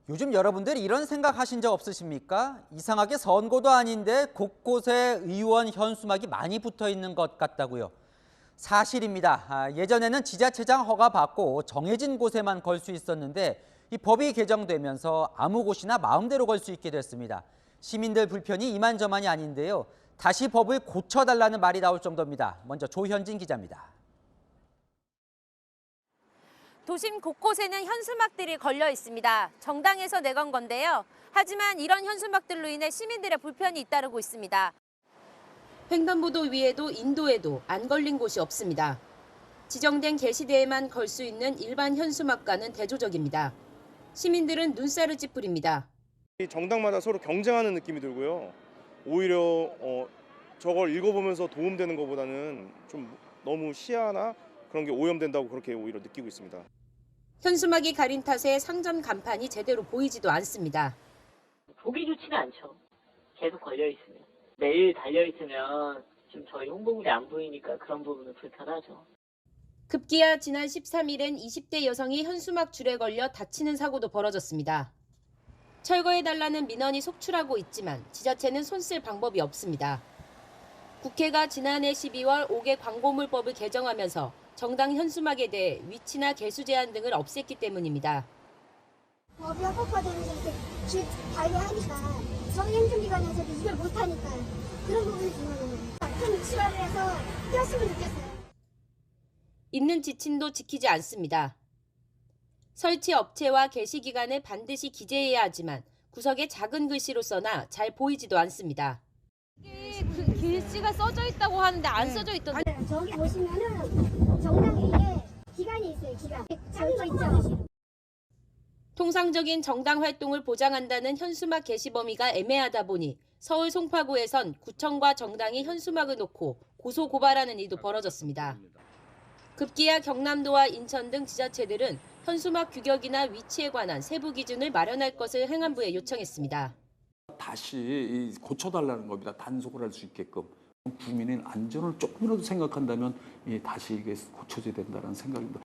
요즘 여러분들 이런 생각 하신 적 없으십니까? 이상하게 선거도 아닌데 곳곳에 의원 현수막이 많이 붙어 있는 것 같다고요. 사실입니다. 예전에는 지자체장 허가 받고 정해진 곳에만 걸 수 있었는데 이 법이 개정되면서 아무 곳이나 마음대로 걸 수 있게 됐습니다. 시민들 불편이 이만저만이 아닌데요. 다시 법을 고쳐달라는 말이 나올 정도입니다. 먼저 조현진 기자입니다. 도심 곳곳에는 현수막들이 걸려 있습니다. 정당에서 내건 건데요. 하지만 이런 현수막들로 인해 시민들의 불편이 잇따르고 있습니다. 횡단보도 위에도 인도에도 안 걸린 곳이 없습니다. 지정된 게시대에만 걸 수 있는 일반 현수막과는 대조적입니다. 시민들은 눈살을 찌푸립니다. 정당마다 서로 경쟁하는 느낌이 들고요. 오히려 저걸 읽어보면서 도움되는 것보다는 좀 너무 시야나 그런 게 오염된다고 그렇게 오히려 느끼고 있습니다. 현수막이 가린 탓에 상점 간판이 제대로 보이지도 않습니다. 보기 좋지는 않죠. 계속 걸려 있으면. 매일 달려 있으면 지금 저희 홍보물이 안 보이니까 그런 부분은 불편하죠. 급기야 지난 13일엔 20대 여성이 현수막 줄에 걸려 다치는 사고도 벌어졌습니다. 철거해달라는 민원이 속출하고 있지만 지자체는 손쓸 방법이 없습니다. 국회가 지난해 12월 5개 광고물법을 개정하면서 정당 현수막에 대해 위치나 개수 제한 등을 없앴기 때문입니다. 법이 합법화되면서 이렇게 길 관리하니까 정행정기관에서도 이걸 못하니까 그런 부분이 중요해요. 좀 지원을 해서 뛰었으면 좋겠어요. 있는 지침도 지키지 않습니다. 설치 업체와 게시 기간을 반드시 기재해야 하지만 구석에 작은 글씨로 써나 잘 보이지도 않습니다. 글씨가 써져 있다고 하는데 안 써져 있던데. 아니, 저기 보시면은 정당에 기간이 있어요. 기간. 작은 거 있죠. 통상적인 정당 활동을 보장한다는 현수막 게시 범위가 애매하다 보니 서울 송파구에선 구청과 정당이 현수막을 놓고 고소 고발하는 일도 벌어졌습니다. 급기야 경남도와 인천 등 지자체들은 현수막 규격이나 위치에 관한 세부 기준을 마련할 것을 행안부에 요청했습니다. 다시 고쳐달라는 겁니다. 단속을 할 수 있게끔. 국민의 안전을 조금이라도 생각한다면 다시 이게 고쳐져야 된다는 생각입니다.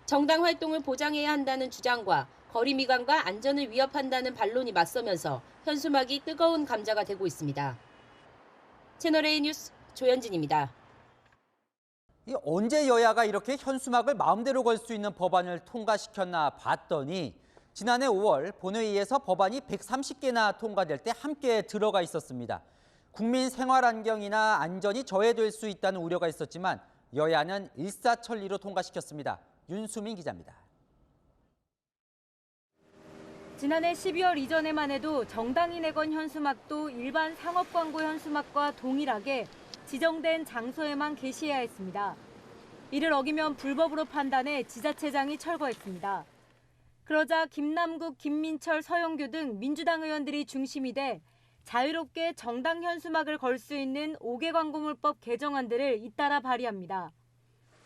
정당 활동을 보장해야 한다는 주장과 거리 미관과 안전을 위협한다는 반론이 맞서면서 현수막이 뜨거운 감자가 되고 있습니다. 채널A 뉴스 조현진입니다. 언제 여야가 이렇게 현수막을 마음대로 걸 수 있는 법안을 통과시켰나 봤더니 지난해 5월 본회의에서 법안이 130개나 통과될 때 함께 들어가 있었습니다. 국민 생활 환경이나 안전이 저해될 수 있다는 우려가 있었지만 여야는 일사천리로 통과시켰습니다. 윤수민 기자입니다. 지난해 12월 이전에만 해도 정당이 내건 현수막도 일반 상업 광고 현수막과 동일하게 지정된 장소에만 게시해야 했습니다. 이를 어기면 불법으로 판단해 지자체장이 철거했습니다. 그러자 김남국, 김민철, 서영교 등 민주당 의원들이 중심이 돼 자유롭게 정당 현수막을 걸 수 있는 5개 광고물법 개정안들을 잇따라 발의합니다.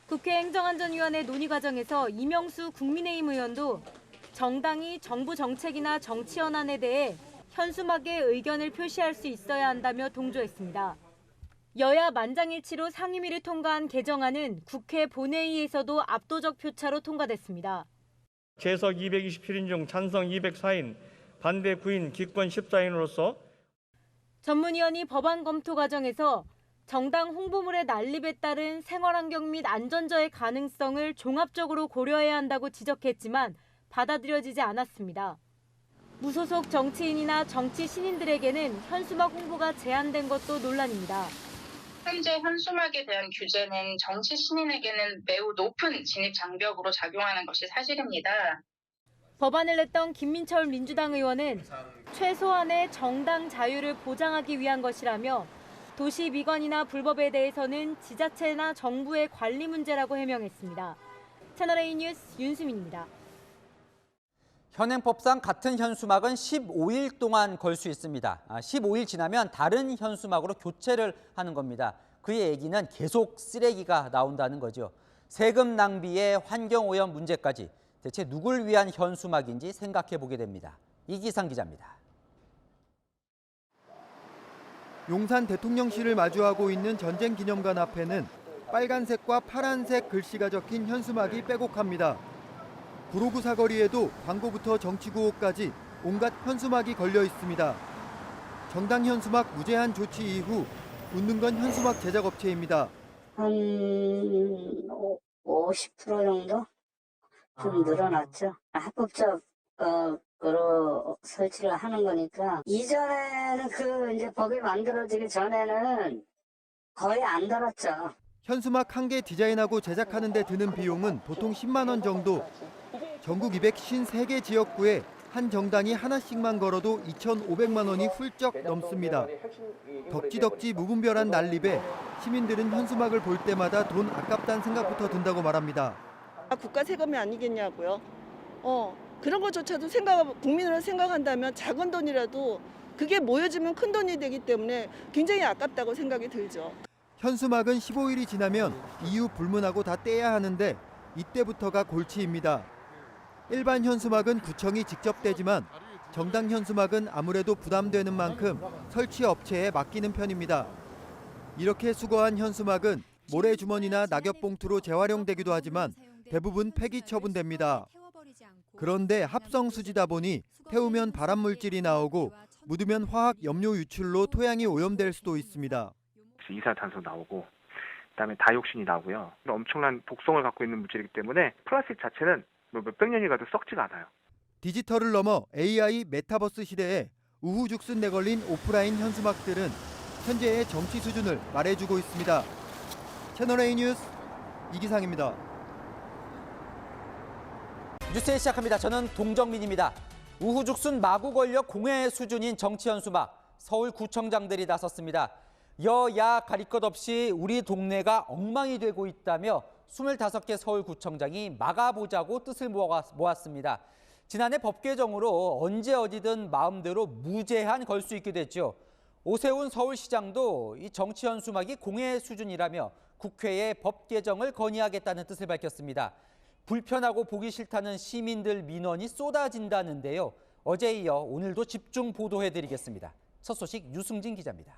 국회 행정안전위원회 논의 과정에서 이명수 국민의힘 의원도 정당이 정부 정책이나 정치 현안에 대해 현수막에 의견을 표시할 수 있어야 한다며 동조했습니다. 여야 만장일치로 상임위를 통과한 개정안은 국회 본회의에서도 압도적 표차로 통과됐습니다. 재석 227인 중 찬성 204인, 반대 9인, 기권 14인으로서 전문위원이 법안 검토 과정에서 정당 홍보물의 난립에 따른 생활환경 및 안전저해 가능성을 종합적으로 고려해야 한다고 지적했지만 받아들여지지 않았습니다. 무소속 정치인이나 정치 신인들에게는 현수막 홍보가 제한된 것도 논란입니다. 현재 현수막에 대한 규제는 정치 신인에게는 매우 높은 진입 장벽으로 작용하는 것이 사실입니다. 법안을 냈던 김민철 민주당 의원은 최소한의 정당 자유를 보장하기 위한 것이라며 도시 미관이나 불법에 대해서는 지자체나 정부의 관리 문제라고 해명했습니다. 채널A 뉴스 윤수민입니다. 현행법상 같은 현수막은 15일 동안 걸 수 있습니다. 15일 지나면 다른 현수막으로 교체를 하는 겁니다. 그의 얘기는 계속 쓰레기가 나온다는 거죠. 세금 낭비에 환경오염 문제까지 대체 누굴 위한 현수막인지 생각해 보게 됩니다. 이기상 기자입니다. 용산 대통령실을 마주하고 있는 전쟁기념관 앞에는 빨간색과 파란색 글씨가 적힌 현수막이 빼곡합니다. 구로구 사거리에도 광고부터 정치 구호까지 온갖 현수막이 걸려 있습니다. 정당 현수막 무제한 조치 이후 웃는 건 현수막 제작업체입니다. 한 50% 정도 좀 늘어났죠. 합법적으로 설치를 하는 거니까 이전에는 이제 법이 만들어지기 전에는 거의 안 달았죠. 현수막 한 개 디자인하고 제작하는 데 드는 비용은 보통 10만 원 정도. 전국 253개 지역구에 한 정당이 하나씩만 걸어도 2,500만 원이 훌쩍 넘습니다. 덕지덕지 무분별한 난립에 시민들은 현수막을 볼 때마다 돈 아깝다는 생각부터 든다고 말합니다. 국가 세금이 아니겠냐고요. 그런 것조차도 국민으로 생각한다면 작은 돈이라도 그게 모여지면 큰 돈이 되기 때문에 굉장히 아깝다고 생각이 들죠. 현수막은 15일이 지나면 이유 불문하고 다 떼야 하는데 이때부터가 골치입니다. 일반 현수막은 구청이 직접 떼지만 정당 현수막은 아무래도 부담되는 만큼 설치 업체에 맡기는 편입니다. 이렇게 수거한 현수막은 모래주머니나 낙엽봉투로 재활용되기도 하지만 대부분 폐기 처분됩니다. 그런데 합성 수지다 보니 태우면 발암물질이 나오고 묻으면 화학 염료 유출로 토양이 오염될 수도 있습니다. 이산화탄소 나오고 그다음에 다이옥신이 나오고요. 엄청난 독성을 갖고 있는 물질이기 때문에 플라스틱 자체는 몇백 년이 가도 썩지가 않아요. 디지털을 넘어 AI 메타버스 시대에 우후죽순 내걸린 오프라인 현수막들은 현재의 정치 수준을 말해주고 있습니다. 채널A 뉴스 이기상입니다. 뉴스에 시작합니다. 저는 동정민입니다. 우후죽순 마구 걸려 공해 수준인 정치 현수막, 서울구청장들이 나섰습니다. 여야 가릴 것 없이 우리 동네가 엉망이 되고 있다며 25개 서울구청장이 막아보자고 뜻을 모았습니다. 지난해 법 개정으로 언제 어디든 마음대로 무제한 걸 수 있게 됐죠. 오세훈 서울시장도 이 정치 현수막이 공해 수준이라며 국회에 법 개정을 건의하겠다는 뜻을 밝혔습니다. 불편하고 보기 싫다는 시민들 민원이 쏟아진다는데요. 어제에 이어 오늘도 집중 보도해드리겠습니다. 첫 소식 유승진 기자입니다.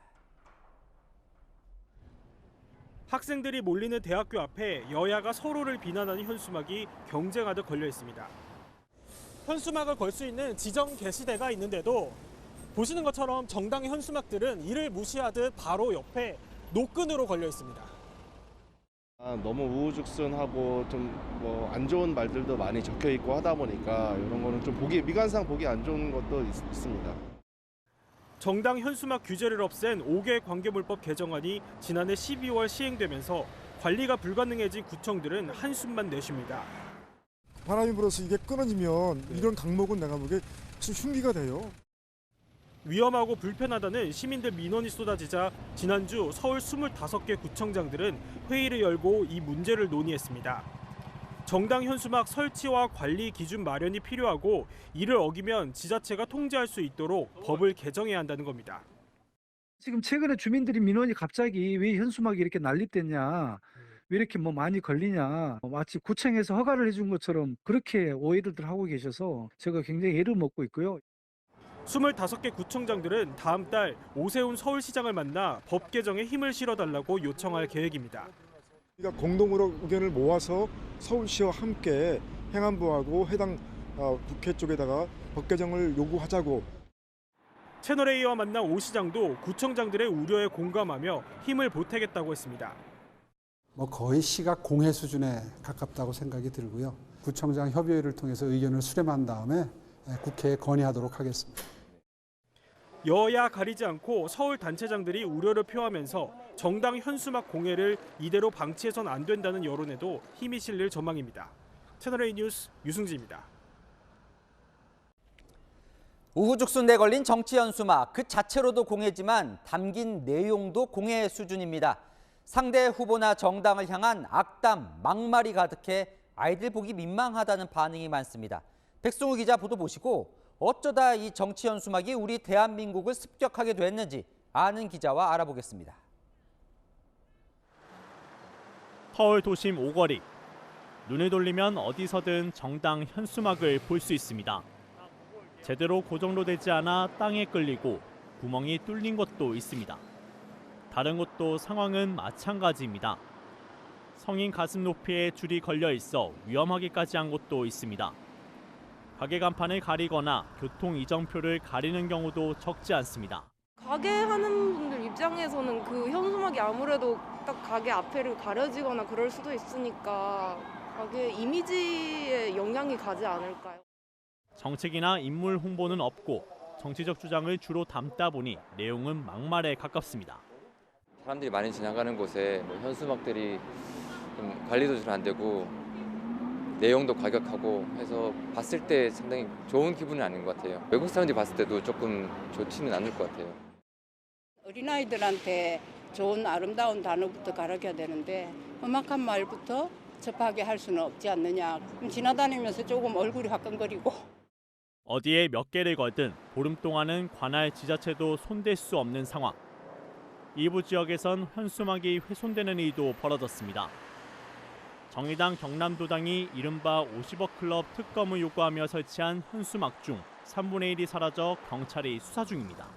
학생들이 몰리는 대학교 앞에 여야가 서로를 비난하는 현수막이 경쟁하듯 걸려 있습니다. 현수막을 걸 수 있는 지정 게시대가 있는데도 보시는 것처럼 정당 현수막들은 이를 무시하듯 바로 옆에 노끈으로 걸려 있습니다. 너무 우후죽순하고 좀 안 좋은 말들도 많이 적혀 있고 하다 보니까 이런 거는 좀 미관상 보기 안 좋은 것도 있습니다. 정당 현수막 규제를 없앤 5개 관계물법 개정안이 지난해 12월 시행되면서 관리가 불가능해진 구청들은 한숨만 내쉽니다. 바람이 불어서 이게 끊어지면 이런 강목은 내가 보기에 좀 흉기가 돼요. 위험하고 불편하다는 시민들 민원이 쏟아지자 지난주 서울 25개 구청장들은 회의를 열고 이 문제를 논의했습니다. 정당 현수막 설치와 관리 기준 마련이 필요하고 이를 어기면 지자체가 통제할 수 있도록 법을 개정해야 한다는 겁니다. 지금 최근에 주민들이 민원이 갑자기 왜 현수막이 이렇게 난립됐냐, 왜 이렇게 많이 걸리냐, 마치 구청에서 허가를 해준 것처럼 그렇게 오해들을 하고 계셔서 제가 굉장히 애를 먹고 있고요. 25개 구청장들은 다음 달 오세훈 서울시장을 만나 법 개정에 힘을 실어달라고 요청할 계획입니다. 우리가 공동으로 의견을 모아서 서울시와 함께 행안부하고 해당 국회 쪽에다가 법 개정을 요구하자고. 채널A와 만난 오 시장도 구청장들의 우려에 공감하며 힘을 보태겠다고 했습니다. 거의 시각 공해 수준에 가깝다고 생각이 들고요. 구청장 협의회를 통해서 의견을 수렴한 다음에 국회에 건의하도록 하겠습니다. 여야 가리지 않고 서울 단체장들이 우려를 표하면서 정당 현수막 공해를 이대로 방치해선 안 된다는 여론에도 힘이 실릴 전망입니다. 채널A 뉴스 유승지입니다. 우후죽순 내걸린 정치 현수막 그 자체로도 공해지만 담긴 내용도 공해 수준입니다. 상대 후보나 정당을 향한 악담, 막말이 가득해 아이들 보기 민망하다는 반응이 많습니다. 백승우 기자 보도 보시고 어쩌다 이 정치 현수막이 우리 대한민국을 습격하게 됐는지 아는 기자와 알아보겠습니다. 서울 도심 오거리. 눈을 돌리면 어디서든 정당 현수막을 볼 수 있습니다. 제대로 고정도 되지 않아 땅에 끌리고 구멍이 뚫린 곳도 있습니다. 다른 곳도 상황은 마찬가지입니다. 성인 가슴 높이에 줄이 걸려 있어 위험하기까지 한 곳도 있습니다. 가게 간판을 가리거나 교통 이정표를 가리는 경우도 적지 않습니다. 가게 하는 분들 입장에서는 그 현수막이 아무래도 딱 가게 앞에를 가려지거나 그럴 수도 있으니까 가게 이미지에 영향이 가지 않을까요? 정책이나 인물 홍보는 없고 정치적 주장을 주로 담다 보니 내용은 막말에 가깝습니다. 사람들이 많이 지나가는 곳에 현수막들이 좀 관리도 잘 안 되고 내용도 과격하고 해서 봤을 때 상당히 좋은 기분은 아닌 것 같아요. 외국 사람들이 봤을 때도 조금 좋지는 않을 것 같아요. 어린아이들한테 좋은 아름다운 단어부터 가르쳐야 되는데 험악한 말부터 접하게 할 수는 없지 않느냐. 지나다니면서 조금 얼굴이 화끈거리고. 어디에 몇 개를 걸든 보름 동안은 관할 지자체도 손댈 수 없는 상황. 일부 지역에선 현수막이 훼손되는 일도 벌어졌습니다. 정의당 경남도당이 이른바 50억 클럽 특검을 요구하며 설치한 현수막 중 3분의 1이 사라져 경찰이 수사 중입니다.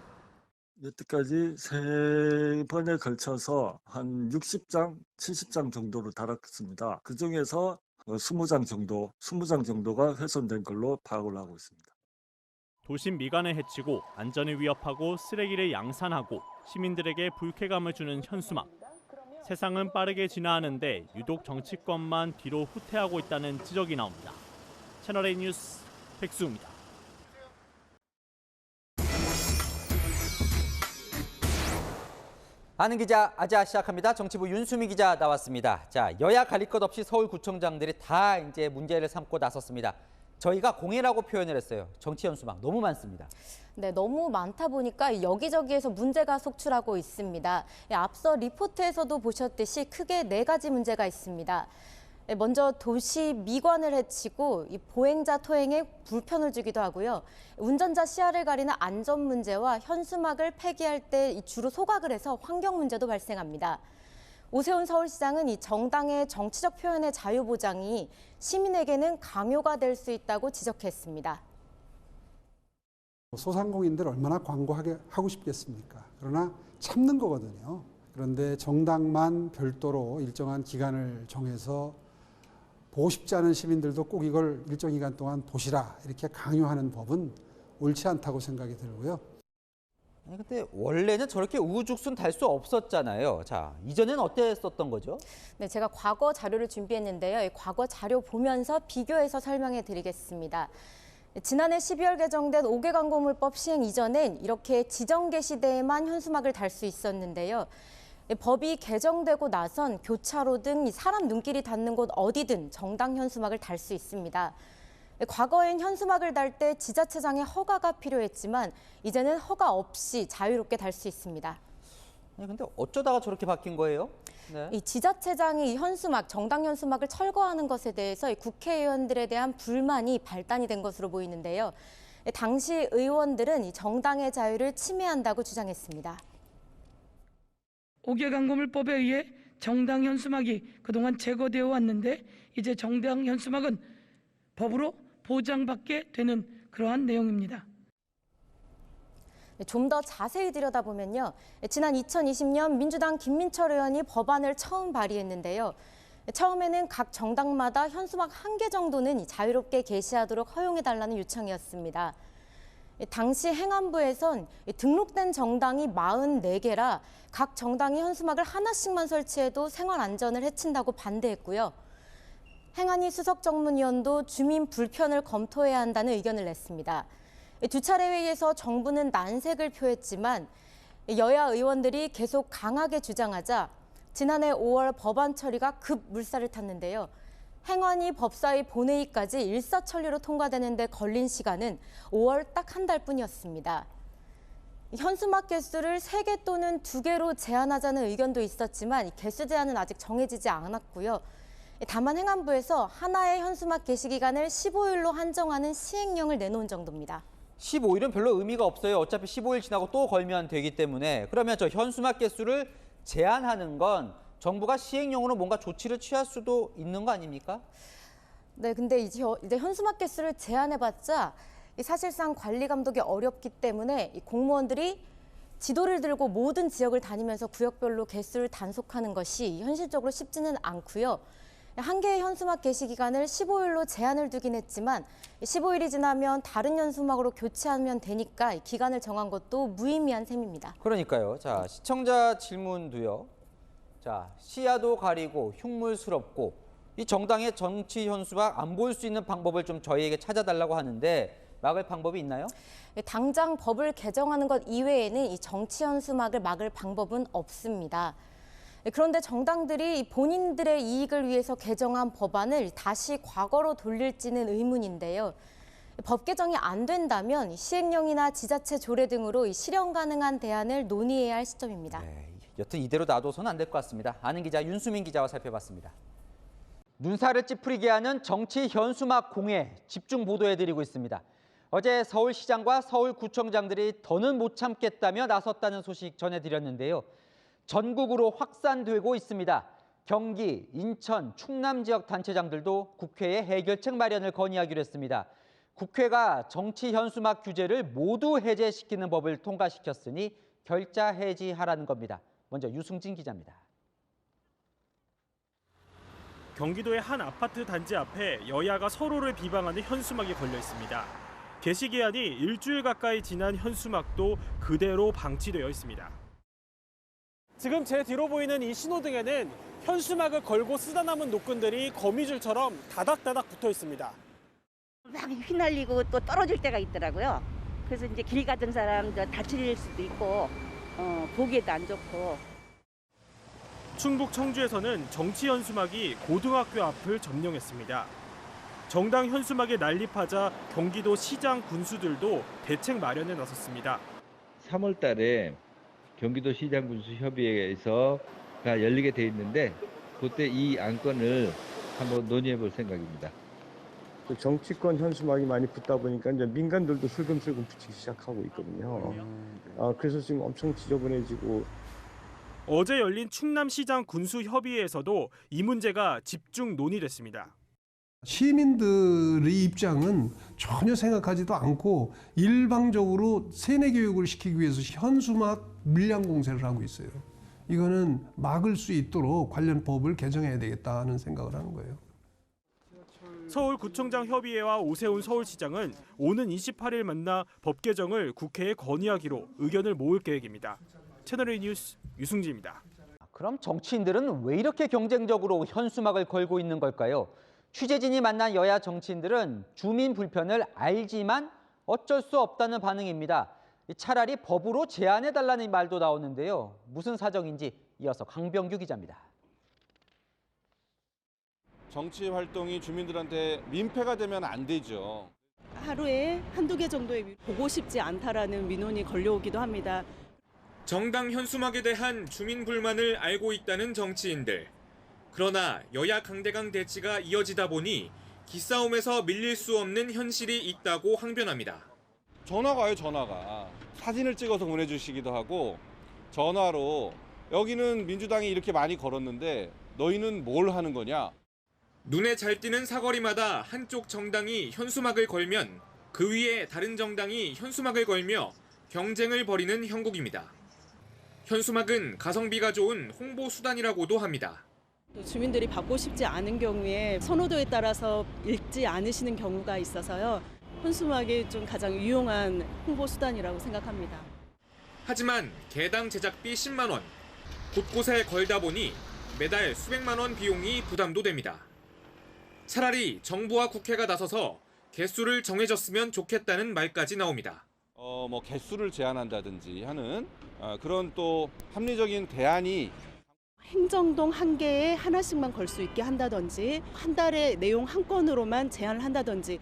여태까지 3번에 걸쳐서 한 60장, 70장 정도를 달았습니다. 그중에서 20장 정도가 훼손된 걸로 파악을 하고 있습니다. 도심 미관을 해치고 안전을 위협하고 쓰레기를 양산하고 시민들에게 불쾌감을 주는 현수막. 세상은 빠르게 진화하는데 유독 정치권만 뒤로 후퇴하고 있다는 지적이 나옵니다. 채널A 뉴스 백수입니다. 아는 기자 아자 시작합니다. 정치부 윤수미 기자 나왔습니다. 자, 여야 가릴 것 없이 서울구청장들이 다 이제 문제를 삼고 나섰습니다. 저희가 공해라고 표현을 했어요. 정치 현수막 너무 많습니다. 네, 너무 많다 보니까 여기저기에서 문제가 속출하고 있습니다. 앞서 리포트에서도 보셨듯이 크게 4가지 문제가 있습니다. 먼저 도시 미관을 해치고 보행자 토행에 불편을 주기도 하고요. 운전자 시야를 가리는 안전 문제와 현수막을 폐기할 때 주로 소각을 해서 환경 문제도 발생합니다. 오세훈 서울시장은 이 정당의 정치적 표현의 자유 보장이 시민에게는 강요가 될 수 있다고 지적했습니다. 소상공인들 얼마나 광고하고 싶겠습니까? 그러나 참는 거거든요. 그런데 정당만 별도로 일정한 기간을 정해서 보고 싶지 않은 시민들도 꼭 이걸 일정 기간 동안 보시라 이렇게 강요하는 법은 옳지 않다고 생각이 들고요. 근데 원래는 저렇게 우후죽순 달 수 없었잖아요. 자, 이전엔 어땠었던 거죠? 네, 제가 과거 자료를 준비했는데요. 이 과거 자료 보면서 비교해서 설명해 드리겠습니다. 지난해 12월 개정된 5개 광고물법 시행 이전엔 이렇게 지정 게시대에만 현수막을 달 수 있었는데요. 법이 개정되고 나선 교차로 등 사람 눈길이 닿는 곳 어디든 정당 현수막을 달 수 있습니다. 과거엔 현수막을 달 때 지자체장의 허가가 필요했지만 이제는 허가 없이 자유롭게 달 수 있습니다. 근데 어쩌다가 저렇게 바뀐 거예요? 네. 이 지자체장이 이 현수막, 정당 현수막을 철거하는 것에 대해서 이 국회의원들에 대한 불만이 발단이 된 것으로 보이는데요. 당시 의원들은 이 정당의 자유를 침해한다고 주장했습니다. 5개 광고물법에 의해 정당 현수막이 그동안 제거되어 왔는데 이제 정당 현수막은 법으로 보장받게 되는 그러한 내용입니다. 좀 더 자세히 들여다보면요. 지난 2020년 민주당 김민철 의원이 법안을 처음 발의했는데요. 처음에는 각 정당마다 현수막 1개 정도는 자유롭게 게시하도록 허용해달라는 요청이었습니다. 당시 행안부에선 등록된 정당이 44개라 각 정당이 현수막을 하나씩만 설치해도 생활 안전을 해친다고 반대했고요. 행안위 수석정문위원도 주민 불편을 검토해야 한다는 의견을 냈습니다. 2차례 회의에서 정부는 난색을 표했지만 여야 의원들이 계속 강하게 주장하자 지난해 5월 법안 처리가 급 물살을 탔는데요. 행안위 법사위 본회의까지 일사천리로 통과되는데 걸린 시간은 5월 딱 한 달뿐이었습니다. 현수막 개수를 3개 또는 2개로 제한하자는 의견도 있었지만 개수 제한은 아직 정해지지 않았고요. 다만 행안부에서 하나의 현수막 게시 기간을 15일로 한정하는 시행령을 내놓은 정도입니다. 15일은 별로 의미가 없어요. 어차피 15일 지나고 또 걸면 되기 때문에. 그러면 저 현수막 개수를 제한하는 건 정부가 시행령으로 뭔가 조치를 취할 수도 있는 거 아닙니까? 네, 근데 이제 현수막 개수를 제한해봤자 사실상 관리 감독이 어렵기 때문에 공무원들이 지도를 들고 모든 지역을 다니면서 구역별로 개수를 단속하는 것이 현실적으로 쉽지는 않고요. 한 개의 현수막 게시 기간을 15일로 제한을 두긴 했지만 15일이 지나면 다른 현수막으로 교체하면 되니까 기간을 정한 것도 무의미한 셈입니다. 그러니까요. 자, 시청자 질문도요. 자, 시야도 가리고 흉물스럽고 이 정당의 정치 현수막 안 보일 수 있는 방법을 좀 저희에게 찾아달라고 하는데 막을 방법이 있나요? 당장 법을 개정하는 것 이외에는 이 정치 현수막을 막을 방법은 없습니다. 그런데 정당들이 본인들의 이익을 위해서 개정한 법안을 다시 과거로 돌릴지는 의문인데요. 법 개정이 안 된다면 시행령이나 지자체 조례 등으로 실현 가능한 대안을 논의해야 할 시점입니다. 네, 여튼 이대로 놔둬서는 안 될 것 같습니다. 아는 기자 윤수민 기자와 살펴봤습니다. 눈살을 찌푸리게 하는 정치 현수막 공해 집중 보도해드리고 있습니다. 어제 서울시장과 서울구청장들이 더는 못 참겠다며 나섰다는 소식 전해드렸는데요. 전국으로 확산되고 있습니다. 경기, 인천, 충남 지역 단체장들도 국회에 해결책 마련을 건의하기로 했습니다. 국회가 정치 현수막 규제를 모두 해제시키는 법을 통과시켰으니 결자 해지하라는 겁니다. 먼저 유승진 기자입니다. 경기도의 한 아파트 단지 앞에 여야가 서로를 비방하는 현수막이 걸려 있습니다. 게시 기한이 일주일 가까이 지난 현수막도 그대로 방치되어 있습니다. 지금 제 뒤로 보이는 이 신호등에는 현수막을 걸고 쓰다 남은 노끈들이 거미줄처럼 다닥다닥 붙어 있습니다. 막 휘날리고 또 떨어질 때가 있더라고요. 그래서 이제 길 가던 사람 다칠 수도 있고 보기에도 안 좋고. 충북 청주에서는 정치 현수막이 고등학교 앞을 점령했습니다. 정당 현수막에 난립하자 경기도 시장 군수들도 대책 마련에 나섰습니다. 3월 달에 경기도 시장 군수 협의회에서가 열리게 돼 있는데 그때 이 안건을 한번 논의해 볼 생각입니다. 정치권 현수막이 많이 붙다 보니까 이제 민간들도 슬금슬금 붙이기 시작하고 있거든요. 그래서 지금 엄청 지저분해지고. 어제 열린 충남시장 군수협의회에서도 이 문제가 집중 논의됐습니다. 시민들의 입장은 전혀 생각하지도 않고 일방적으로 세뇌 교육을 시키기 위해서 현수막 물량 공세를 하고 있어요. 이거는 막을 수 있도록 관련 법을 개정해야 되겠다는 생각을 하는 거예요. 서울구청장 협의회와 오세훈 서울시장은 오는 28일 만나 법 개정을 국회에 건의하기로 의견을 모을 계획입니다. 채널A 뉴스 유승지입니다. 그럼 정치인들은 왜 이렇게 경쟁적으로 현수막을 걸고 있는 걸까요? 취재진이 만난 여야 정치인들은 주민 불편을 알지만 어쩔 수 없다는 반응입니다. 차라리 법으로 제한해달라는 말도 나오는데요. 무슨 사정인지 이어서 강병규 기자입니다. 정치 활동이 주민들한테 민폐가 되면 안 되죠. 하루에 한두 개 정도의 보고 싶지 않다라는 민원이 걸려오기도 합니다. 정당 현수막에 대한 주민 불만을 알고 있다는 정치인들. 그러나 여야 강대강 대치가 이어지다 보니 기싸움에서 밀릴 수 없는 현실이 있다고 항변합니다. 전화가 와요, 전화가. 사진을 찍어서 보내주시기도 하고 전화로 여기는 민주당이 이렇게 많이 걸었는데 너희는 뭘 하는 거냐. 눈에 잘 띄는 사거리마다 한쪽 정당이 현수막을 걸면 그 위에 다른 정당이 현수막을 걸며 경쟁을 벌이는 형국입니다. 현수막은 가성비가 좋은 홍보 수단이라고도 합니다. 주민들이 받고 싶지 않은 경우에 선호도에 따라서 읽지 않으시는 경우가 있어서요. 현수막이 좀 가장 유용한 홍보 수단이라고 생각합니다. 하지만 개당 제작비 10만 원, 곳곳에 걸다 보니 매달 수백만 원 비용이 부담도 됩니다. 차라리 정부와 국회가 나서서 개수를 정해줬으면 좋겠다는 말까지 나옵니다. 개수를 제한한다든지 하는 그런 또 합리적인 대안이 행정동 한 개에 하나씩만 걸 수 있게 한다든지 한 달에 내용 한 건으로만 제한을 한다든지.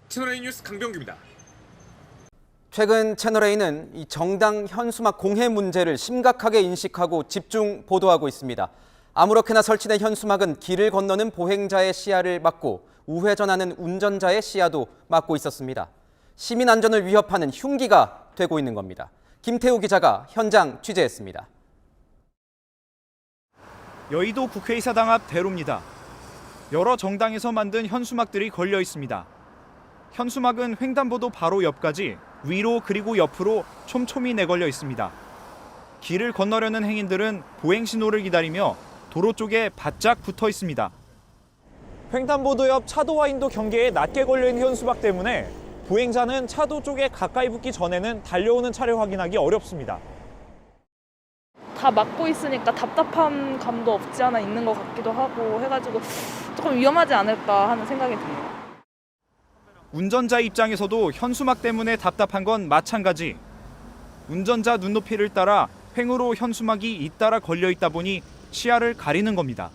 채널A 뉴스 강병규입니다. 최근 채널A는 이 정당 현수막 공해 문제를 심각하게 인식하고 집중 보도하고 있습니다. 아무렇게나 설치된 현수막은 길을 건너는 보행자의 시야를 막고 우회전하는 운전자의 시야도 막고 있었습니다. 시민 안전을 위협하는 흉기가 되고 있는 겁니다. 김태우 기자가 현장 취재했습니다. 여의도 국회의사당 앞 대로입니다. 여러 정당에서 만든 현수막들이 걸려 있습니다. 현수막은 횡단보도 바로 옆까지 위로 그리고 옆으로 촘촘히 내걸려 있습니다. 길을 건너려는 행인들은 보행 신호를 기다리며 도로 쪽에 바짝 붙어 있습니다. 횡단보도 옆 차도와 인도 경계에 낮게 걸려있는 현수막 때문에 보행자는 차도 쪽에 가까이 붙기 전에는 달려오는 차를 확인하기 어렵습니다. 다 막고 있으니까 답답한 감도 없지 않아 있는 것 같기도 하고 해가지고 조금 위험하지 않을까 하는 생각이 듭니다. 운전자 입장에서도 현수막 때문에 답답한 건 마찬가지. 운전자 눈높이를 따라 횡으로 현수막이 잇따라 걸려 있다 보니 시야를 가리는 겁니다.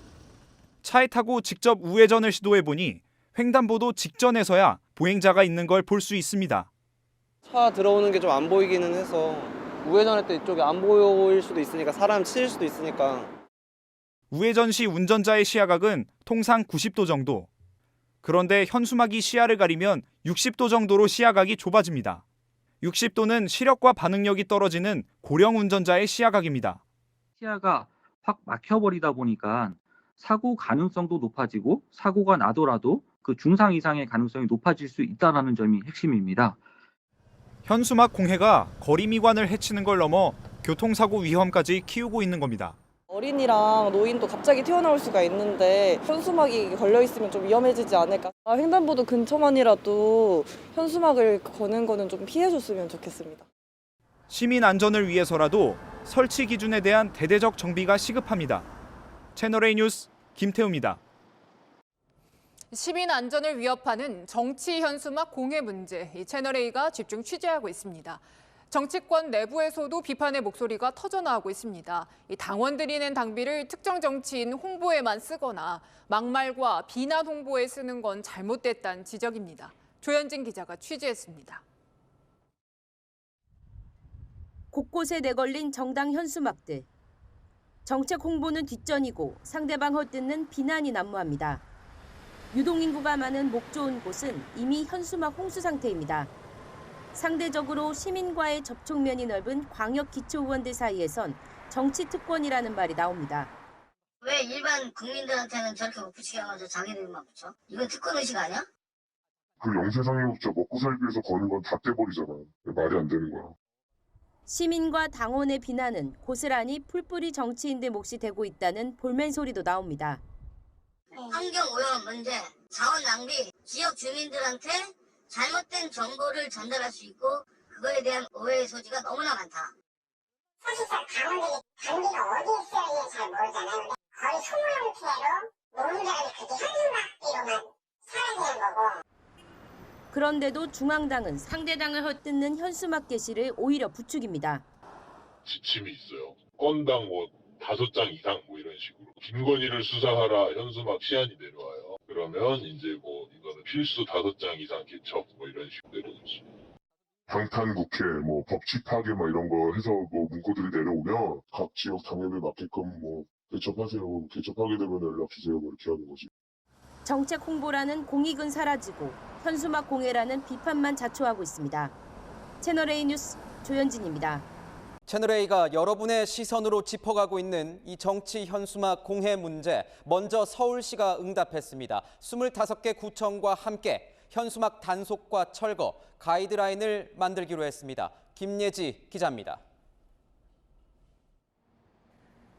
차에 타고 직접 우회전을 시도해보니 횡단보도 직전에서야 보행자가 있는 걸 볼 수 있습니다. 차 들어오는 게 좀 안 보이기는 해서 우회전할 때 이쪽이 안 보일 수도 있으니까 사람 치일 수도 있으니까. 우회전 시 운전자의 시야각은 통상 90도 정도. 그런데 현수막이 시야를 가리면 60도 정도로 시야각이 좁아집니다. 60도는 시력과 반응력이 떨어지는 고령 운전자의 시야각입니다. 시야가 확 막혀버리다 보니까 사고 가능성도 높아지고 사고가 나더라도 그 중상 이상의 가능성이 높아질 수 있다는 점이 핵심입니다. 현수막 공해가 거리 미관을 해치는 걸 넘어 교통사고 위험까지 키우고 있는 겁니다. 어린이랑 노인도 갑자기 튀어나올 수가 있는데 현수막이 걸려있으면 좀 위험해지지 않을까. 횡단보도 근처만이라도 현수막을 거는 거는 좀 피해줬으면 좋겠습니다. 시민 안전을 위해서라도 설치 기준에 대한 대대적 정비가 시급합니다. 채널A 뉴스 김태우입니다. 시민 안전을 위협하는 정치 현수막 공해 문제, 채널A가 집중 취재하고 있습니다. 정치권 내부에서도 비판의 목소리가 터져나오고 있습니다. 당원들이 낸 당비를 특정 정치인 홍보에만 쓰거나 막말과 비난 홍보에 쓰는 건 잘못됐다는 지적입니다. 조현진 기자가 취재했습니다. 곳곳에 내걸린 정당 현수막들. 정책 홍보는 뒷전이고 상대방 헛듣는 비난이 난무합니다. 유동인구가 많은 목 좋은 곳은 이미 현수막 홍수 상태입니다. 상대적으로 시민과의 접촉면이 넓은 광역 기초의원들 사이에선 정치 특권이라는 말이 나옵니다. 왜 일반 국민들한테는 저렇게 못 붙이게 하면서 자기들만 붙여? 이건 특권의식 아니야? 그 영세상용업자 먹고 살기 위해서 거는 건 다 떼버리잖아요. 말이 안 되는 거야. 시민과 당원의 비난은 고스란히 풀뿌리 정치인들 몫이 되고 있다는 볼멘 소리도 나옵니다. 환경오염 문제, 자원 낭비, 지역 주민들한테 잘못된 정보를 전달할 수 있고 그거에 대한 오해의 소지가 너무나 많다. 사실상 당원들이 단비가 어디에 쓰여야 잘 모르잖아요. 거의 소모형 피해로 노동자들이 그렇게 현수막비로만 사라지는 거고. 그런데도 중앙당은 상대당을 헛듣는 현수막 게시를 오히려 부추깁니다. 지침이 있어요. 건당 5장 이상 이런 식으로. 김건희를 수사하라 현수막 시안이 내려와요. 그러면 이제 이거는 필수 5장 이상 개척 이런 식으로 내려오지. 방탄국회 법치 파괴 이런 거 해서 문구들이 내려오면 각 지역 당협에 맞게끔 개척하세요. 개척하게 되면 연락 주세요. 이렇게 하는 거지. 정책 홍보라는 공익은 사라지고 현수막 공해라는 비판만 자초하고 있습니다. 채널A 뉴스 조현진입니다. 채널A가 여러분의 시선으로 짚어가고 있는 이 정치 현수막 공해 문제, 먼저 서울시가 응답했습니다. 25개 구청과 함께 현수막 단속과 철거, 가이드라인을 만들기로 했습니다. 김예지 기자입니다.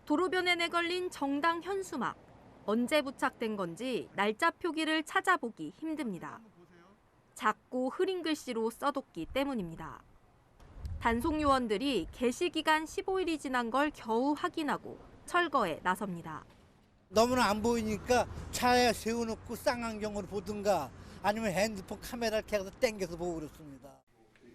도로변에 내걸린 정당 현수막. 언제 부착된 건지 날짜 표기를 찾아보기 힘듭니다. 작고 흐린 글씨로 써뒀기 때문입니다. 단속 요원들이 게시 기간 15일이 지난 걸 겨우 확인하고 철거에 나섭니다. 너무나 안 보이니까 차에 세워놓고 쌍안경으로 보든가 아니면 핸드폰 카메라를 켜서 땡겨서 보고 그렇습니다.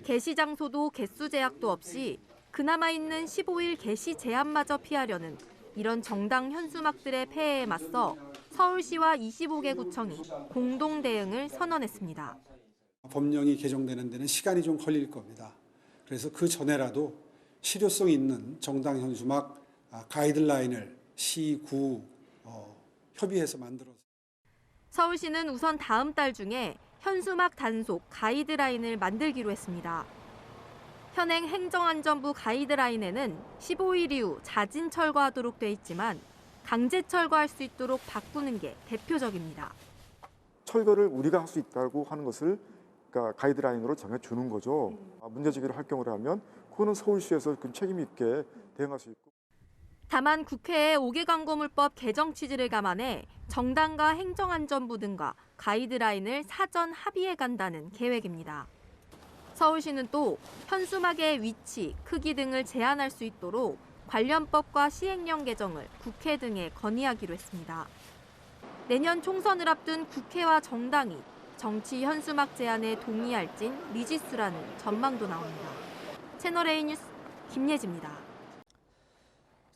게시 장소도 개수 제약도 없이 그나마 있는 15일 게시 제한마저 피하려는 이런 정당 현수막들의 폐해에 맞서 서울시와 25개 구청이 공동 대응을 선언했습니다. 법령이 개정되는 데는 시간이 좀 걸릴 겁니다. 그래서 그 전에라도 실효성 있는 정당 현수막 가이드라인을 시, 구 협의해서 만들어서. 서울시는 우선 다음 달 중에 현수막 단속 가이드라인을 만들기로 했습니다. 현행 행정안전부 가이드라인에는 15일 이후 자진 철거하도록 돼 있지만 강제 철거할 수 있도록 바꾸는 게 대표적입니다. 철거를 우리가 할 수 있다고 하는 것을 그러니까 가이드라인으로 정해주는 거죠. 문제 제기를 할 경우를 하면 그거는 서울시에서 그 책임 있게 대응할 수 있고. 다만 국회의 5개 광고물법 개정 취지를 감안해 정당과 행정안전부 등과 가이드라인을 사전 합의해 간다는 계획입니다. 서울시는 또 현수막의 위치, 크기 등을 제한할 수 있도록 관련법과 시행령 개정을 국회 등에 건의하기로 했습니다. 내년 총선을 앞둔 국회와 정당이 정치 현수막 제한에 동의할진 미지수라는 전망도 나옵니다. 채널A 뉴스 김예지입니다.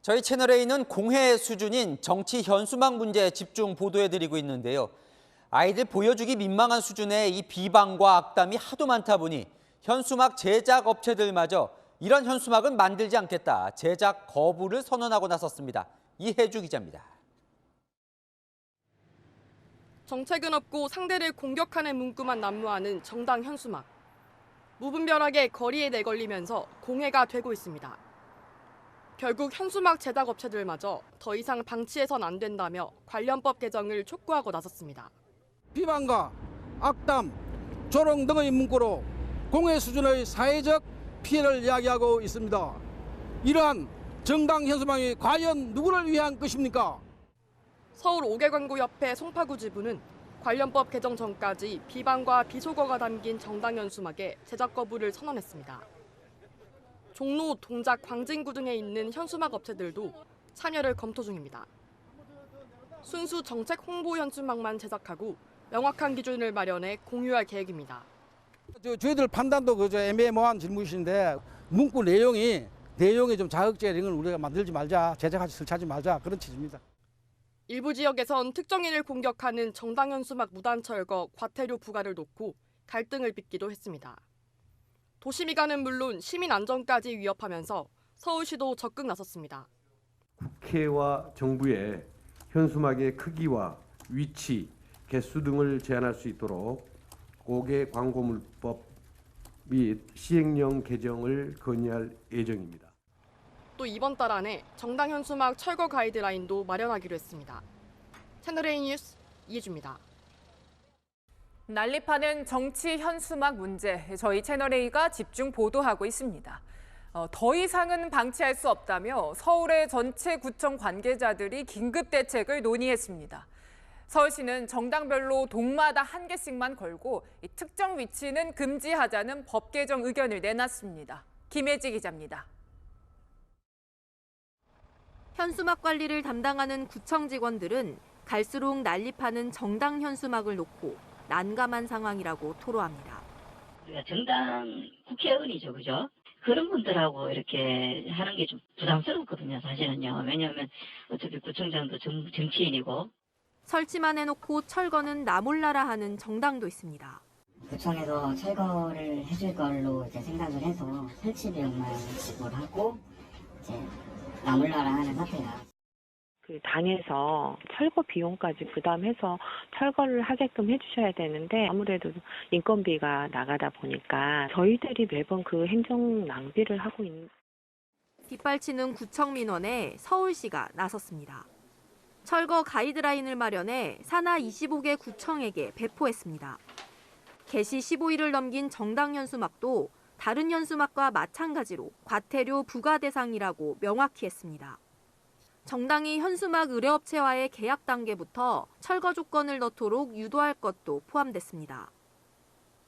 저희 채널A는 공회 수준인 정치 현수막 문제에 집중 보도해드리고 있는데요. 아이들 보여주기 민망한 수준의 이 비방과 악담이 하도 많다 보니 현수막 제작 업체들마저 이런 현수막은 만들지 않겠다, 제작 거부를 선언하고 나섰습니다. 이혜주 기자입니다. 정책은 없고 상대를 공격하는 문구만 난무하는 정당 현수막. 무분별하게 거리에 내걸리면서 공해가 되고 있습니다. 결국 현수막 제작 업체들마저 더 이상 방치해선 안 된다며 관련법 개정을 촉구하고 나섰습니다. 비방과 악담, 조롱 등의 문구로 공해 수준의 사회적 피해를 이야기하고 있습니다. 이러한 정당 현수막이 과연 누구를 위한 것입니까? 서울 5개 광고협회 송파구 지부는 관련법 개정 전까지 비방과 비속어가 담긴 정당 현수막의 제작 거부를 선언했습니다. 종로, 동작, 광진구 등에 있는 현수막 업체들도 참여를 검토 중입니다. 순수 정책 홍보 현수막만 제작하고 명확한 기준을 마련해 공유할 계획입니다. 저희들 판단도 그저 애매모호한 질문이신데 문구 내용이 좀 자극적인 걸 우리가 만들지 말자, 제작하지 설치하지 말자 그런 취지입니다. 일부 지역에선 특정인을 공격하는 정당 현수막 무단 철거, 과태료 부과를 놓고 갈등을 빚기도 했습니다. 도시미관은 물론 시민 안전까지 위협하면서 서울시도 적극 나섰습니다. 국회와 정부의 현수막의 크기와 위치, 개수 등을 제한할 수 있도록 5개 광고물법 및 시행령 개정을 건의할 예정입니다. 또 이번 달 안에 정당 현수막 철거 가이드라인도 마련하기로 했습니다. 채널A 뉴스 이혜주입니다. 난립하는 정치 현수막 문제, 저희 채널A가 집중 보도하고 있습니다. 더 이상은 방치할 수 없다며 서울의 전체 구청 관계자들이 긴급 대책을 논의했습니다. 서울시는 정당별로 동마다 1개씩만 걸고 특정 위치는 금지하자는 법 개정 의견을 내놨습니다. 김혜지 기자입니다. 현수막 관리를 담당하는 구청 직원들은 갈수록 난립하는 정당 현수막을 놓고 난감한 상황이라고 토로합니다. 우리가 정당 국회의원이죠, 그죠? 그런 분들하고 이렇게 하는 게 좀 부담스럽거든요, 사실은요. 왜냐하면 어차피 구청장도 정치인이고. 설치만 해놓고 철거는 나 몰라라 하는 정당도 있습니다. 구청에서 철거를 해줄 걸로 이제 생각을 해서 설치 비용만 지불하고 이제 나 몰라라 하는 사태가. 그 당에서 철거 비용까지 부담해서 철거를 하게끔 해주셔야 되는데 아무래도 인건비가 나가다 보니까 저희들이 매번 그 행정 낭비를 하고 있는. 뒷발치는 구청 민원에 서울시가 나섰습니다. 철거 가이드라인을 마련해 산하 25개 구청에게 배포했습니다. 개시 15일을 넘긴 정당 현수막도 다른 현수막과 마찬가지로 과태료 부과 대상이라고 명확히 했습니다. 정당이 현수막 의뢰업체와의 계약 단계부터 철거 조건을 넣도록 유도할 것도 포함됐습니다.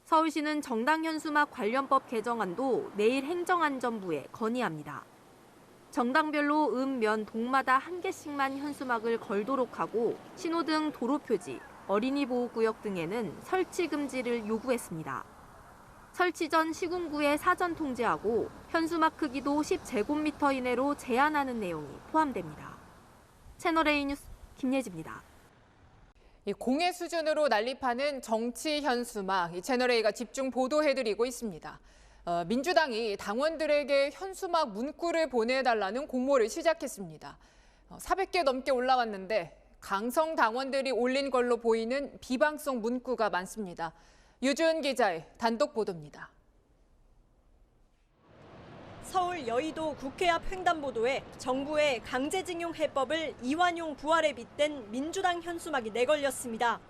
서울시는 정당 현수막 관련법 개정안도 내일 행정안전부에 건의합니다. 정당별로 읍, 면, 동마다 1개씩만 현수막을 걸도록 하고 신호등, 도로표지, 어린이 보호구역 등에는 설치 금지를 요구했습니다. 설치 전 시군구에 사전 통지하고 현수막 크기도 10제곱미터 이내로 제한하는 내용이 포함됩니다. 채널A 뉴스 김예지입니다. 공해 수준으로 난립하는 정치 현수막, 채널A가 집중 보도해드리고 있습니다. 민주당이 당원들에게 현수막 문구를 보내달라는 공모를 시작했습니다. 400개 넘게 올라왔는데 강성 당원들이 올린 걸로 보이는 비방성 문구가 많습니다. 유주은 기자의 단독 보도입니다. 서울 여의도 국회 앞 횡단보도에 정부의 강제징용 해법을 이완용 부활에 빗댄 민주당 현수막이 내걸렸습니다.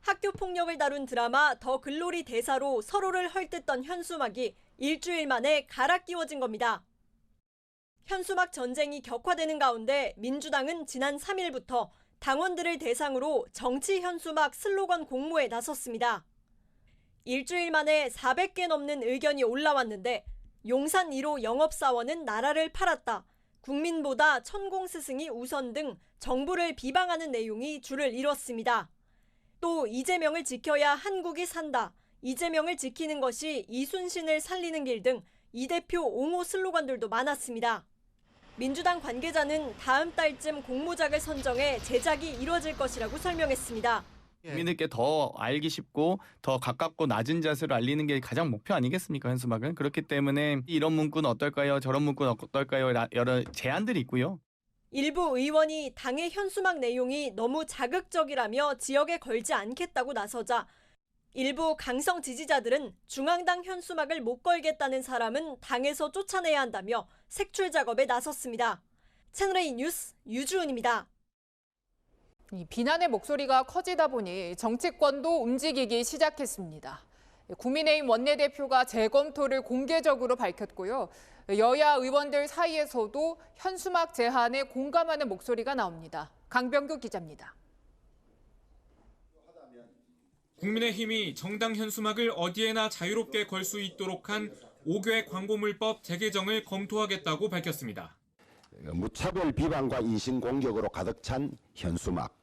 학교 폭력을 다룬 드라마 더 글로리 대사로 서로를 헐뜯던 현수막이 일주일 만에 갈아 끼워진 겁니다. 현수막 전쟁이 격화되는 가운데 민주당은 지난 3일부터 당원들을 대상으로 정치 현수막 슬로건 공모에 나섰습니다. 일주일 만에 400개 넘는 의견이 올라왔는데 용산 1호 영업사원은 나라를 팔았다, 국민보다 천공스승이 우선 등 정부를 비방하는 내용이 줄을 이뤘습니다. 또 이재명을 지켜야 한국이 산다, 이재명을 지키는 것이 이순신을 살리는 길 등 이 대표 옹호 슬로건들도 많았습니다. 민주당 관계자는 다음 달쯤 공모작을 선정해 제작이 이뤄질 것이라고 설명했습니다. 국민들께 더 알기 쉽고 더 가깝고 낮은 자세로 알리는 게 가장 목표 아니겠습니까, 현수막은? 그렇기 때문에 이런 문구는 어떨까요? 저런 문구는 어떨까요? 여러 제안들이 있고요. 일부 의원이 당의 현수막 내용이 너무 자극적이라며 지역에 걸지 않겠다고 나서자 일부 강성 지지자들은 중앙당 현수막을 못 걸겠다는 사람은 당에서 쫓아내야 한다며 색출 작업에 나섰습니다. 채널A 뉴스 유주은입니다. 이 비난의 목소리가 커지다 보니 정치권도 움직이기 시작했습니다. 국민의힘 원내대표가 재검토를 공개적으로 밝혔고요. 여야 의원들 사이에서도 현수막 제한에 공감하는 목소리가 나옵니다. 강병규 기자입니다. 국민의힘이 정당 현수막을 어디에나 자유롭게 걸 수 있도록 한 5개 광고물법 재개정을 검토하겠다고 밝혔습니다. 무차별 비방과 인신공격으로 가득 찬 현수막,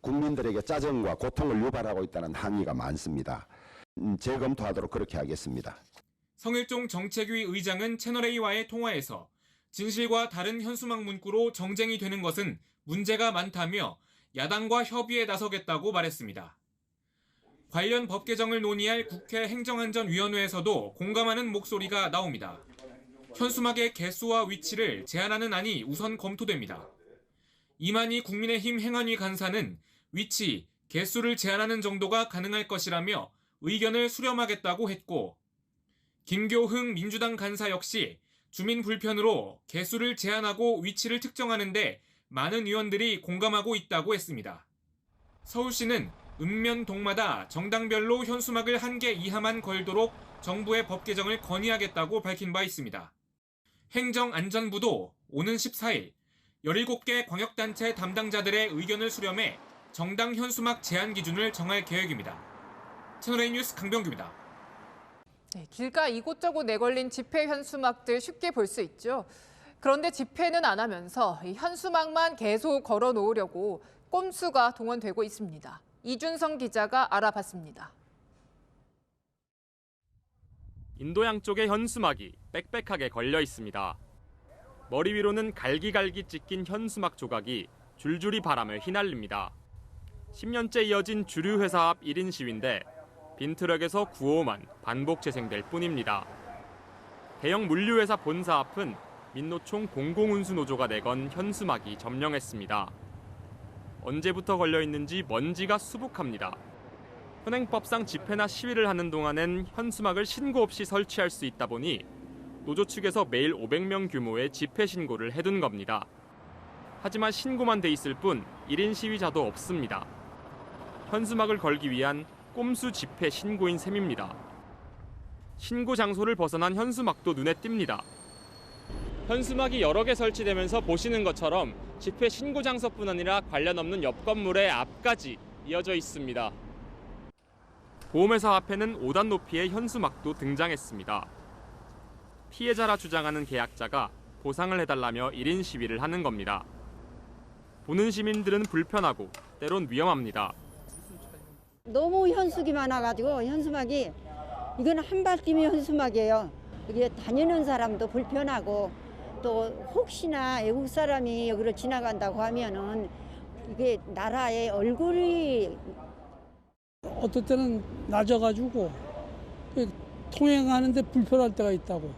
국민들에게 짜증과 고통을 유발하고 있다는 항의가 많습니다. 재검토하도록 그렇게 하겠습니다. 성일종 정책위 의장은 채널A와의 통화에서 진실과 다른 현수막 문구로 정쟁이 되는 것은 문제가 많다며 야당과 협의에 나서겠다고 말했습니다. 관련 법 개정을 논의할 국회 행정안전위원회에서도 공감하는 목소리가 나옵니다. 현수막의 개수와 위치를 제한하는 안이 우선 검토됩니다. 이만희 국민의힘 행안위 간사는 위치, 개수를 제한하는 정도가 가능할 것이라며 의견을 수렴하겠다고 했고, 김교흥 민주당 간사 역시 주민 불편으로 개수를 제한하고 위치를 특정하는데 많은 의원들이 공감하고 있다고 했습니다. 서울시는 읍면 동마다 정당별로 현수막을 1개 이하만 걸도록 정부의 법 개정을 건의하겠다고 밝힌 바 있습니다. 행정안전부도 오는 14일 17개 광역단체 담당자들의 의견을 수렴해 정당 현수막 제한 기준을 정할 계획입니다. 채널A 뉴스 강병규입니다. 네, 길가 이곳저곳 내걸린 집회 현수막들 쉽게 볼 수 있죠. 그런데 집회는 안 하면서 이 현수막만 계속 걸어 놓으려고 꼼수가 동원되고 있습니다. 이준성 기자가 알아봤습니다. 인도 양쪽에 현수막이 빽빽하게 걸려 있습니다. 머리 위로는 갈기갈기 찢긴 현수막 조각이 줄줄이 바람을 휘날립니다. 10년째 이어진 주류 회사 앞 1인 시위인데 빈트럭에서 구호만 반복 재생될 뿐입니다. 대형 물류회사 본사 앞은 민노총 공공운수노조가 내건 현수막이 점령했습니다. 언제부터 걸려 있는지 먼지가 수북합니다. 현행법상 집회나 시위를 하는 동안엔 현수막을 신고 없이 설치할 수 있다 보니 노조 측에서 매일 500명 규모의 집회 신고를 해둔 겁니다. 하지만 신고만 돼 있을 뿐 1인 시위자도 없습니다. 현수막을 걸기 위한 꼼수 집회 신고인 셈입니다. 신고 장소를 벗어난 현수막도 눈에 띕니다. 현수막이 여러 개 설치되면서 보시는 것처럼 집회 신고 장소뿐 아니라 관련 없는 옆 건물의 앞까지 이어져 있습니다. 보험회사 앞에는 5단 높이의 현수막도 등장했습니다. 피해자라 주장하는 계약자가 보상을 해달라며 1인 시위를 하는 겁니다. 보는 시민들은 불편하고 때론 위험합니다. 너무 현수기 많아가지고 현수막이 이건 한 발 뛰면 현수막이에요. 이게 다니는 사람도 불편하고 또 혹시나 외국 사람이 여기를 지나간다고 하면은 이게 나라의 얼굴이 어떨 때는 낮아가지고 통행하는데 불편할 때가 있다고.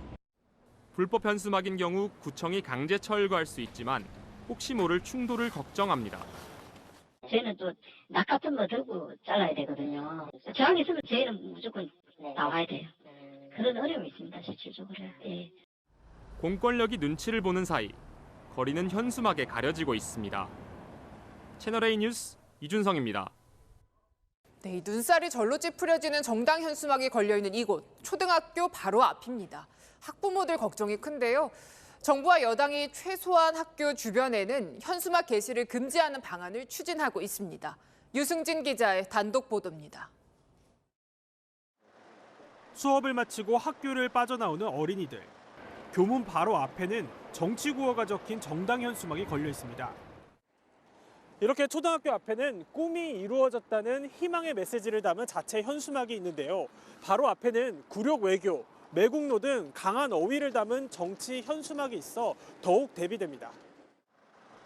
불법 현수막인 경우 구청이 강제 철거할 수 있지만 혹시 모를 충돌을 걱정합니다. 저희는 또 낙 같은 거 들고 잘라야 되거든요. 저항이 있으면 저희는 무조건 나와야 돼요. 그런 어려움이 있습니다, 실질적으로. 예. 공권력이 눈치를 보는 사이 거리는 현수막에 가려지고 있습니다. 채널A 뉴스 이준성입니다. 네, 이 눈살이 절로 찌푸려지는 정당 현수막이 걸려있는 이곳, 초등학교 바로 앞입니다. 학부모들 걱정이 큰데요. 정부와 여당이 최소한 학교 주변에는 현수막 게시를 금지하는 방안을 추진하고 있습니다. 유승진 기자의 단독 보도입니다. 수업을 마치고 학교를 빠져나오는 어린이들. 교문 바로 앞에는 정치 구호가 적힌 정당 현수막이 걸려 있습니다. 이렇게 초등학교 앞에는 꿈이 이루어졌다는 희망의 메시지를 담은 자체 현수막이 있는데요. 바로 앞에는 굴욕 외교, 매국노 등 강한 어휘를 담은 정치 현수막이 있어 더욱 대비됩니다.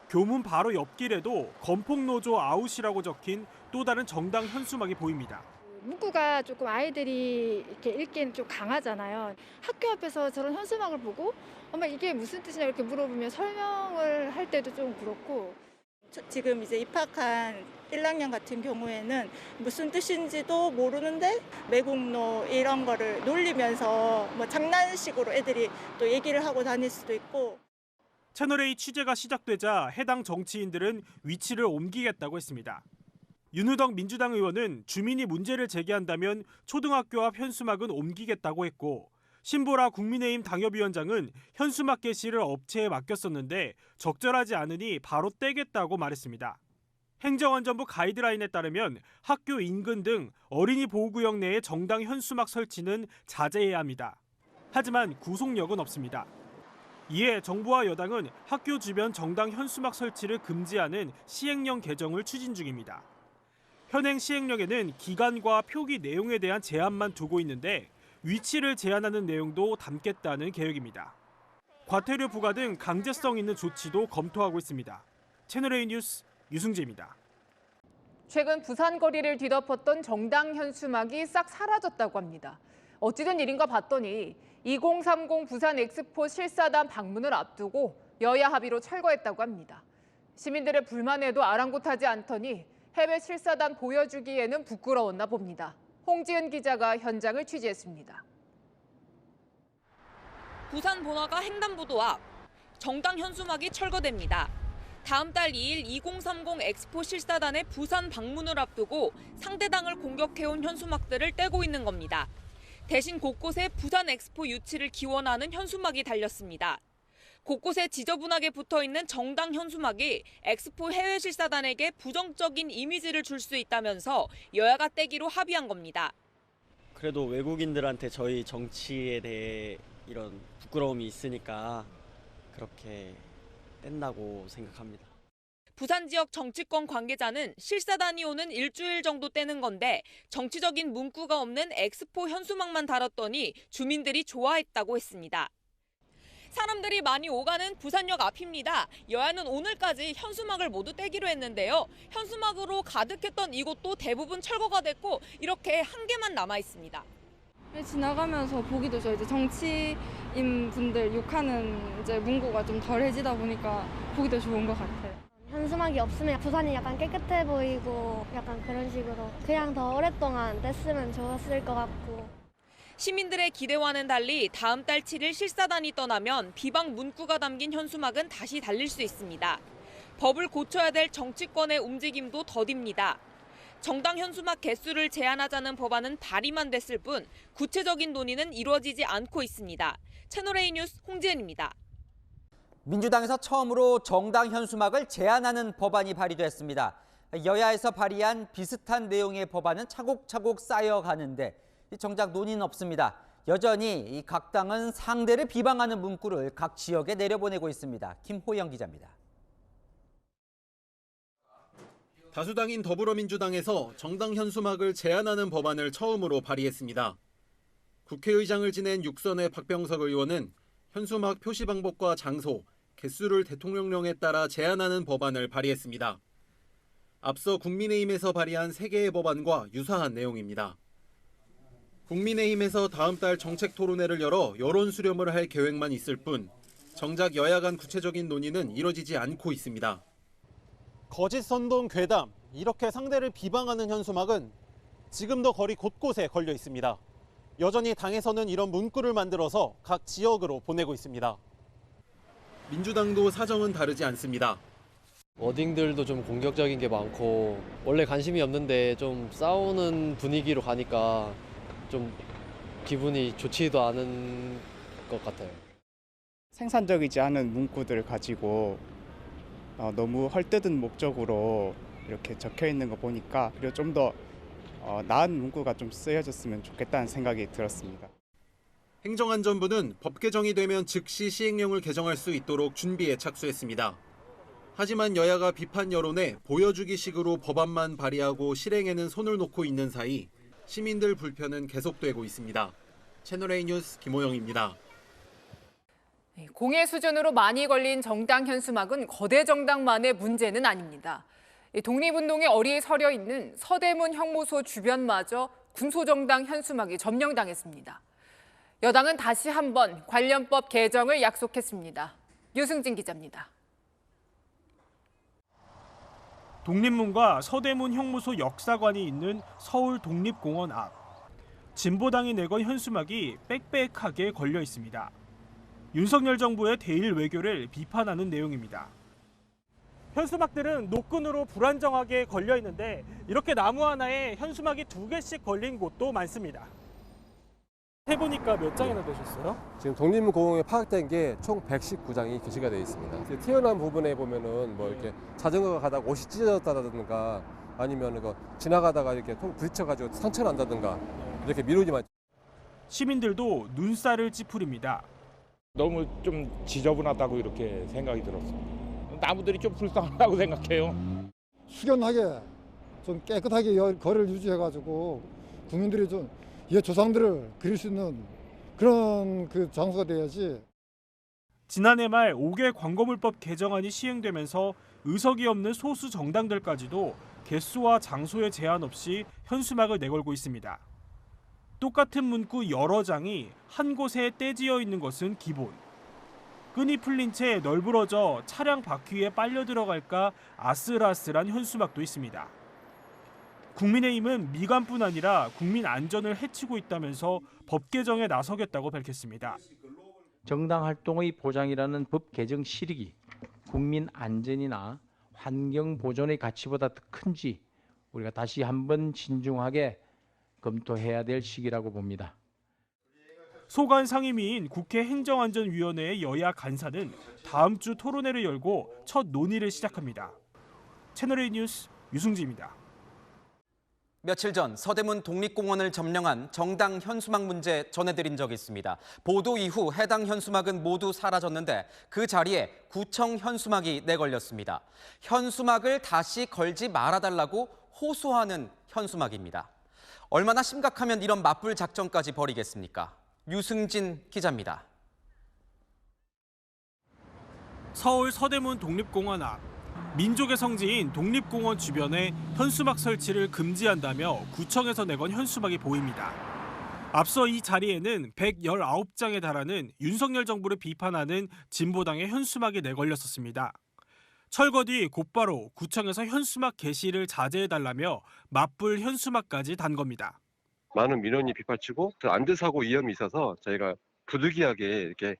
교문 바로 옆길에도 건폭노조 아웃이라고 적힌 또 다른 정당 현수막이 보입니다. 문구가 조금 아이들이 이렇게 읽기에는 좀 강하잖아요. 학교 앞에서 저런 현수막을 보고 엄마 이게 무슨 뜻이냐 이렇게 물어보면 설명을 할 때도 좀 그렇고. 지금 이제 입학한 1학년 같은 경우에는 무슨 뜻인지도 모르는데 매국노 이런 거를 놀리면서 뭐 장난식으로 애들이 또 얘기를 하고 다닐 수도 있고. 채널A 취재가 시작되자 해당 정치인들은 위치를 옮기겠다고 했습니다. 윤우덕 민주당 의원은 주민이 문제를 제기한다면 초등학교 앞 현수막은 옮기겠다고 했고, 신보라 국민의힘 당협위원장은 현수막 게시를 업체에 맡겼었는데 적절하지 않으니 바로 떼겠다고 말했습니다. 행정안전부 가이드라인에 따르면 학교 인근 등 어린이 보호구역 내의 정당 현수막 설치는 자제해야 합니다. 하지만 구속력은 없습니다. 이에 정부와 여당은 학교 주변 정당 현수막 설치를 금지하는 시행령 개정을 추진 중입니다. 현행 시행령에는 기간과 표기 내용에 대한 제한만 두고 있는데 위치를 제한하는 내용도 담겠다는 계획입니다. 과태료 부과 등 강제성 있는 조치도 검토하고 있습니다. 채널A 뉴스 유승재입니다. 최근 부산 거리를 뒤덮었던 정당 현수막이 싹 사라졌다고 합니다. 어찌된 일인가 봤더니 2030 부산 엑스포 실사단 방문을 앞두고 여야 합의로 철거했다고 합니다. 시민들의 불만에도 아랑곳하지 않더니 해외 실사단 보여주기에는 부끄러웠나 봅니다. 홍지은 기자가 현장을 취재했습니다. 부산 번화가 횡단보도 앞, 정당 현수막이 철거됩니다. 다음 달 2일 2030 엑스포 실사단의 부산 방문을 앞두고 상대당을 공격해온 현수막들을 떼고 있는 겁니다. 대신 곳곳에 부산 엑스포 유치를 기원하는 현수막이 달렸습니다. 곳곳에 지저분하게 붙어있는 정당 현수막이 엑스포 해외 실사단에게 부정적인 이미지를 줄 수 있다면서 여야가 떼기로 합의한 겁니다. 그래도 외국인들한테 저희 정치에 대해 이런 부끄러움이 있으니까 그렇게 뗀다고 생각합니다. 부산 지역 정치권 관계자는 실사단이 오는 일주일 정도 떼는 건데 정치적인 문구가 없는 엑스포 현수막만 달았더니 주민들이 좋아했다고 했습니다. 사람들이 많이 오가는 부산역 앞입니다. 여야는 오늘까지 현수막을 모두 떼기로 했는데요. 현수막으로 가득했던 이곳도 대부분 철거가 됐고 이렇게 한 개만 남아 있습니다. 지나가면서 보기도 좋아요. 이제 정치인 분들 욕하는 이제 문구가 좀 덜해지다 보니까 보기도 좋은 것 같아요. 현수막이 없으면 부산이 약간 깨끗해 보이고 약간 그런 식으로 그냥 더 오랫동안 뗐으면 좋았을 것 같고. 시민들의 기대와는 달리 다음 달 7일 실사단이 떠나면 비방 문구가 담긴 현수막은 다시 달릴 수 있습니다. 법을 고쳐야 될 정치권의 움직임도 더딥니다. 정당 현수막 개수를 제한하자는 법안은 발의만 됐을 뿐 구체적인 논의는 이루어지지 않고 있습니다. 채널A 뉴스 홍지은입니다. 민주당에서 처음으로 정당 현수막을 제한하는 법안이 발의됐습니다. 여야에서 발의한 비슷한 내용의 법안은 차곡차곡 쌓여가는데 정작 논의는 없습니다. 여전히 각 당은 상대를 비방하는 문구를 각 지역에 내려보내고 있습니다. 김호영 기자입니다. 다수당인 더불어민주당에서 정당 현수막을 제한하는 법안을 처음으로 발의했습니다. 국회의장을 지낸 6선의 박병석 의원은 현수막 표시 방법과 장소, 개수를 대통령령에 따라 제한하는 법안을 발의했습니다. 앞서 국민의힘에서 발의한 3개의 법안과 유사한 내용입니다. 국민의힘에서 다음 달 정책 토론회를 열어 여론 수렴을 할 계획만 있을 뿐 정작 여야 간 구체적인 논의는 이뤄지지 않고 있습니다. 거짓 선동 괴담, 이렇게 상대를 비방하는 현수막은 지금도 거리 곳곳에 걸려 있습니다. 여전히 당에서는 이런 문구를 만들어서 각 지역으로 보내고 있습니다. 민주당도 사정은 다르지 않습니다. 워딩들도 좀 공격적인 게 많고 원래 관심이 없는데 좀 싸우는 분위기로 가니까 좀 기분이 좋지도 않은 것 같아요. 생산적이지 않은 문구들을 가지고 너무 헐뜯은 목적으로 이렇게 적혀 있는 거 보니까 그리고 좀 더 나은 문구가 좀 쓰여졌으면 좋겠다는 생각이 들었습니다. 행정안전부는 법 개정이 되면 즉시 시행령을 개정할 수 있도록 준비에 착수했습니다. 하지만 여야가 비판 여론에 보여주기식으로 법안만 발의하고 실행에는 손을 놓고 있는 사이 시민들 불편은 계속되고 있습니다. 채널A 뉴스 김호영입니다. 공예 수준으로 많이 걸린 정당 현수막은 거대 정당만의 문제는 아닙니다. 독립운동에 어리에 서려 있는 서대문 형무소 주변마저 군소정당 현수막이 점령당했습니다. 여당은 다시 한번 관련법 개정을 약속했습니다. 유승진 기자입니다. 독립문과 서대문 형무소 역사관이 있는 서울 독립공원 앞. 진보당이 내건 현수막이 빽빽하게 걸려 있습니다. 윤석열 정부의 대일 외교를 비판하는 내용입니다. 현수막들은 노끈으로 불안정하게 걸려 있는데 이렇게 나무 하나에 현수막이 2개씩 걸린 곳도 많습니다. 해보니까 몇 장이나 되셨어요? 지금 독립문공원에 파악된 게 총 119장이 게시가 되어 있습니다. 튀어나온 부분에 보면은 뭐 이렇게 자전거가 가다가 옷이 찢어졌다든가 아니면 이거 지나가다가 이렇게 부딪혀가지고 상처 난다든가 이렇게 미루지 마. 시민들도 눈살을 찌푸립니다. 너무 좀 지저분하다고 이렇게 생각이 들었습니다. 나무들이 좀 불쌍하다고 생각해요. 숙연하게 좀 깨끗하게 거리를 유지해가지고 국민들이 좀 옛 조상들을 그릴 수 있는 그런 그 장소가 돼야지. 지난해 말 5개 광고물법 개정안이 시행되면서 의석이 없는 소수 정당들까지도 개수와 장소에 제한 없이 현수막을 내걸고 있습니다. 똑같은 문구 여러 장이 한 곳에 떼지어 있는 것은 기본. 끈이 풀린 채 널브러져 차량 바퀴에 빨려 들어갈까 아슬아슬한 현수막도 있습니다. 국민의힘은 미관뿐 아니라 국민 안전을 해치고 있다면서 법 개정에 나서겠다고 밝혔습니다. 정당 활동의 보장이라는 법 개정 실익이 국민 안전이나 환경 보존의 가치보다 더 큰지 우리가 다시 한번 신중하게 검토해야 될 시기라고 봅니다. 소관 상임위인 국회 행정안전위원회의 여야 간사는 다음 주 토론회를 열고 첫 논의를 시작합니다. 채널A 뉴스 유승지입니다. 며칠 전 서대문 독립공원을 점령한 정당 현수막 문제 전해드린 적이 있습니다. 보도 이후 해당 현수막은 모두 사라졌는데 그 자리에 구청 현수막이 내걸렸습니다. 현수막을 다시 걸지 말아달라고 호소하는 현수막입니다. 얼마나 심각하면 이런 맞불 작전까지 벌이겠습니까? 유승진 기자입니다. 서울 서대문 독립공원 앞. 민족의 성지인 독립공원 주변에 현수막 설치를 금지한다며 구청에서 내건 현수막이 보입니다. 앞서 이 자리에는 119장에 달하는 윤석열 정부를 비판하는 진보당의 현수막이 내걸렸었습니다. 철거 뒤 곧바로 구청에서 현수막 게시를 자제해달라며 맞불 현수막까지 단 겁니다. 많은 민원이 빗발치고 안전사고 위험이 있어서 저희가 부득이하게 이렇게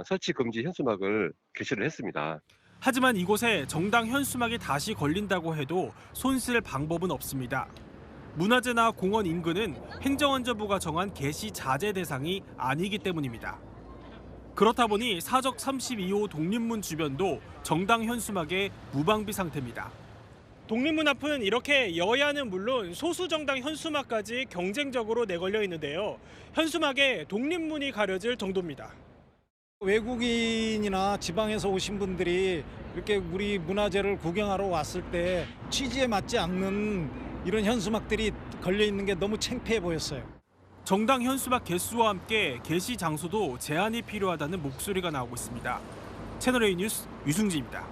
설치 금지 현수막을 게시를 했습니다. 하지만 이곳에 정당 현수막이 다시 걸린다고 해도 손쓸 방법은 없습니다. 문화재나 공원 인근은 행정안전부가 정한 게시 자제 대상이 아니기 때문입니다. 그렇다 보니 사적 32호 독립문 주변도 정당 현수막에 무방비 상태입니다. 독립문 앞은 이렇게 여야는 물론 소수 정당 현수막까지 경쟁적으로 내걸려 있는데요. 현수막에 독립문이 가려질 정도입니다. 외국인이나 지방에서 오신 분들이 이렇게 우리 문화재를 구경하러 왔을 때 취지에 맞지 않는 이런 현수막들이 걸려 있는 게 너무 창피해 보였어요. 정당 현수막 개수와 함께 게시 장소도 제한이 필요하다는 목소리가 나오고 있습니다. 채널A 뉴스 유승지입니다.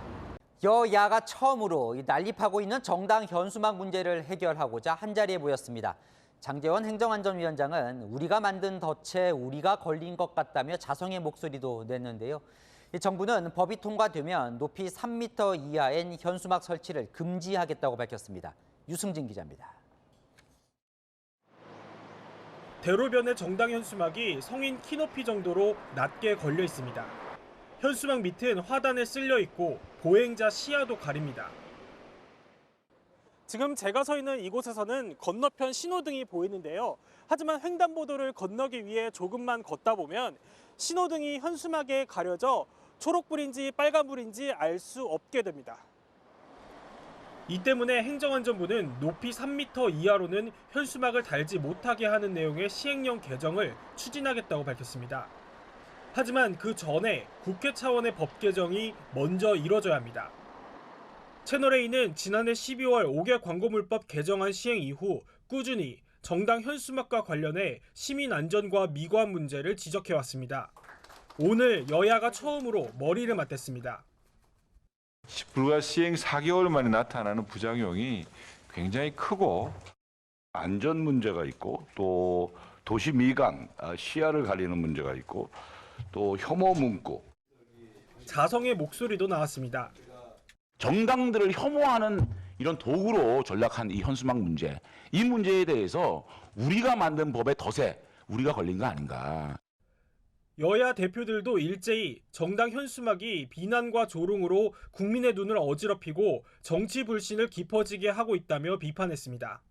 여야가 처음으로 난립하고 있는 정당 현수막 문제를 해결하고자 한자리에 모였습니다. 장제원 행정안전위원장은 우리가 만든 덫에 우리가 걸린 것 같다며 자성의 목소리도 냈는데요. 정부는 법이 통과되면 높이 3m 이하의 현수막 설치를 금지하겠다고 밝혔습니다. 유승진 기자입니다. 대로변의 정당 현수막이 성인 키높이 정도로 낮게 걸려 있습니다. 현수막 밑은 화단에 쓸려 있고 보행자 시야도 가립니다. 지금 제가 서 있는 이곳에서는 건너편 신호등이 보이는데요. 하지만 횡단보도를 건너기 위해 조금만 걷다 보면 신호등이 현수막에 가려져 초록불인지 빨간불인지 알 수 없게 됩니다. 이 때문에 행정안전부는 높이 3m 이하로는 현수막을 달지 못하게 하는 내용의 시행령 개정을 추진하겠다고 밝혔습니다. 하지만 그 전에 국회 차원의 법 개정이 먼저 이뤄져야 합니다. 채널A는 지난해 12월 5개 광고물법 개정안 시행 이후 꾸준히 정당 현수막과 관련해 시민 안전과 미관 문제를 지적해왔습니다. 오늘 여야가 처음으로 머리를 맞댔습니다. 불과 시행 4개월 만에 나타나는 부작용이 굉장히 크고 안전 문제가 있고 또 도시 미관, 시야를 가리는 문제가 있고 또 혐오 문구. 자성의 목소리도 나왔습니다. 정당들을 혐오하는 이런 도구로 전락한 이 현수막 문제, 이 문제에 대해서 우리가 만든 법의 덫에 우리가 걸린 거 아닌가. 여야 대표들도 일제히 정당 현수막이 비난과 조롱으로 국민의 눈을 어지럽히고 정치 불신을 깊어지게 하고 있다며 비판했습니다.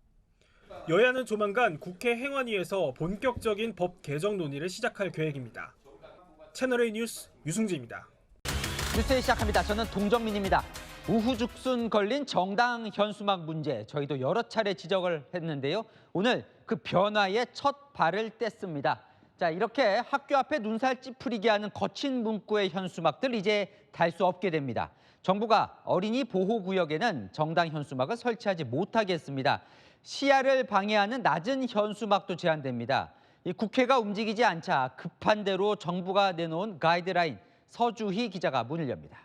여야는 조만간 국회 행안위에서 본격적인 법 개정 논의를 시작할 계획입니다. 채널A 뉴스 유승재입니다. 뉴스에 시작합니다. 저는 동정민입니다. 우후죽순 걸린 정당 현수막 문제, 저희도 여러 차례 지적을 했는데요. 오늘 그 변화의 첫 발을 뗐습니다. 자, 이렇게 학교 앞에 눈살 찌푸리게 하는 거친 문구의 현수막들 이제 달 수 없게 됩니다. 정부가 어린이 보호구역에는 정당 현수막을 설치하지 못하게 했습니다. 시야를 방해하는 낮은 현수막도 제한됩니다. 이 국회가 움직이지 않자 급한 대로 정부가 내놓은 가이드라인, 서주희 기자가 문을 엽니다.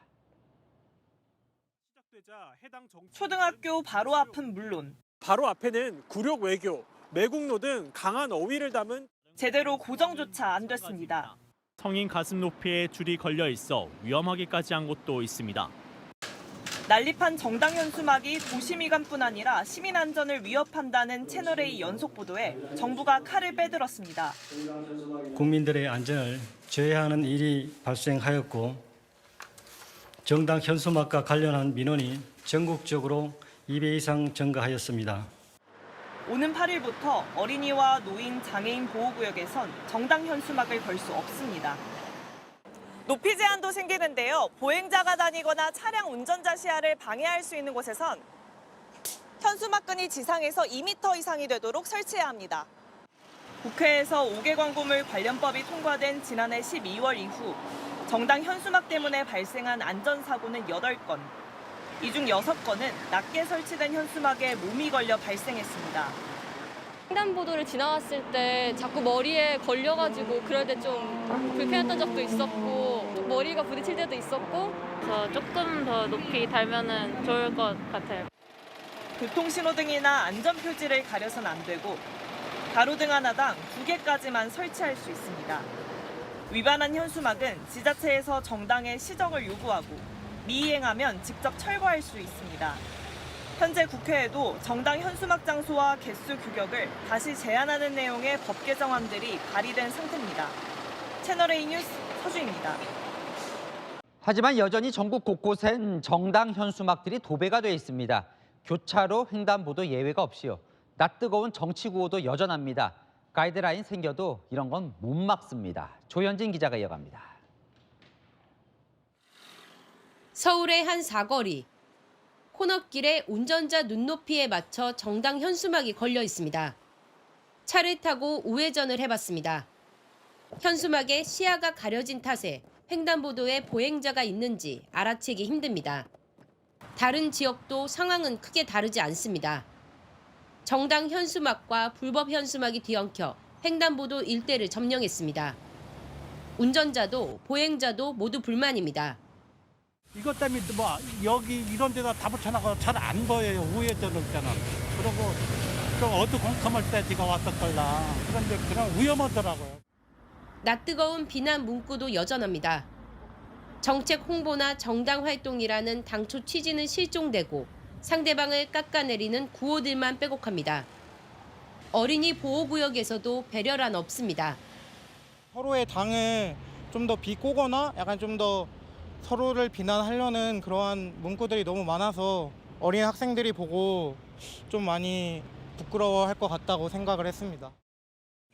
초등학교 바로 앞은 물론 바로 앞에는 굴욕 외교, 매국노 등 강한 어휘를 담은 제대로 고정조차 안 됐습니다. 성인 가슴 높이에 줄이 걸려 있어 위험하기까지 한 곳도 있습니다. 난립한 정당 현수막이 도시미관뿐 아니라 시민 안전을 위협한다는 채널A 연속 보도에 정부가 칼을 빼들었습니다. 국민들의 안전을 저해하는 일이 발생하였고 정당 현수막과 관련한 민원이 전국적으로 2배 이상 증가하였습니다. 오는 8일부터 어린이와 노인, 장애인 보호구역에선 정당 현수막을 걸 수 없습니다. 높이 제한도 생기는데요. 보행자가 다니거나 차량 운전자 시야를 방해할 수 있는 곳에선 현수막끈이 지상에서 2m 이상이 되도록 설치해야 합니다. 국회에서 5개 광고물 관련법이 통과된 지난해 12월 이후 정당 현수막 때문에 발생한 안전사고는 8건. 이 중 6건은 낮게 설치된 현수막에 몸이 걸려 발생했습니다. 횡단보도를 지나왔을 때 자꾸 머리에 걸려가지고 그럴 때 좀 불편했던 적도 있었고 머리가 부딪힐 때도 있었고 그래서 조금 더 높이 달면은 좋을 것 같아요. 교통신호등이나 안전표지를 가려선 안 되고 가로등 하나당 2개까지만 설치할 수 있습니다. 위반한 현수막은 지자체에서 정당에 시정을 요구하고 미이행하면 직접 철거할 수 있습니다. 현재 국회에도 정당 현수막 장소와 개수 규격을 다시 제한하는 내용의 법 개정안들이 발의된 상태입니다. 채널A 뉴스 서주입니다. 하지만 여전히 전국 곳곳엔 정당 현수막들이 도배가 돼 있습니다. 교차로, 횡단보도 예외가 없이요. 낮 뜨거운 정치 구호도 여전합니다. 가이드라인 생겨도 이런 건 못 막습니다. 조현진 기자가 이어갑니다. 서울의 한 사거리. 코너길에 운전자 눈높이에 맞춰 정당 현수막이 걸려 있습니다. 차를 타고 우회전을 해봤습니다. 현수막에 시야가 가려진 탓에 횡단보도에 보행자가 있는지 알아채기 힘듭니다. 다른 지역도 상황은 크게 다르지 않습니다. 정당 현수막과 불법 현수막이 뒤엉켜 횡단보도 일대를 점령했습니다. 운전자도 보행자도 모두 불만입니다. 이것 때문에 뭐 여기 이런 데다 다 붙여놔서 잘 안 보여요. 우회전을 때는. 그리고 좀 어두컴컴할 때 제가 왔었걸라. 그런데 그냥 위험하더라고요. 낮 뜨거운 비난 문구도 여전합니다. 정책 홍보나 정당 활동이라는 당초 취지는 실종되고 상대방을 깎아내리는 구호들만 빼곡합니다. 어린이 보호구역에서도 배려란 없습니다. 서로의 당을 좀 더 비꼬거나 약간 좀 더 서로를 비난하려는 그러한 문구들이 너무 많아서 어린 학생들이 보고 좀 많이 부끄러워할 것 같다고 생각을 했습니다.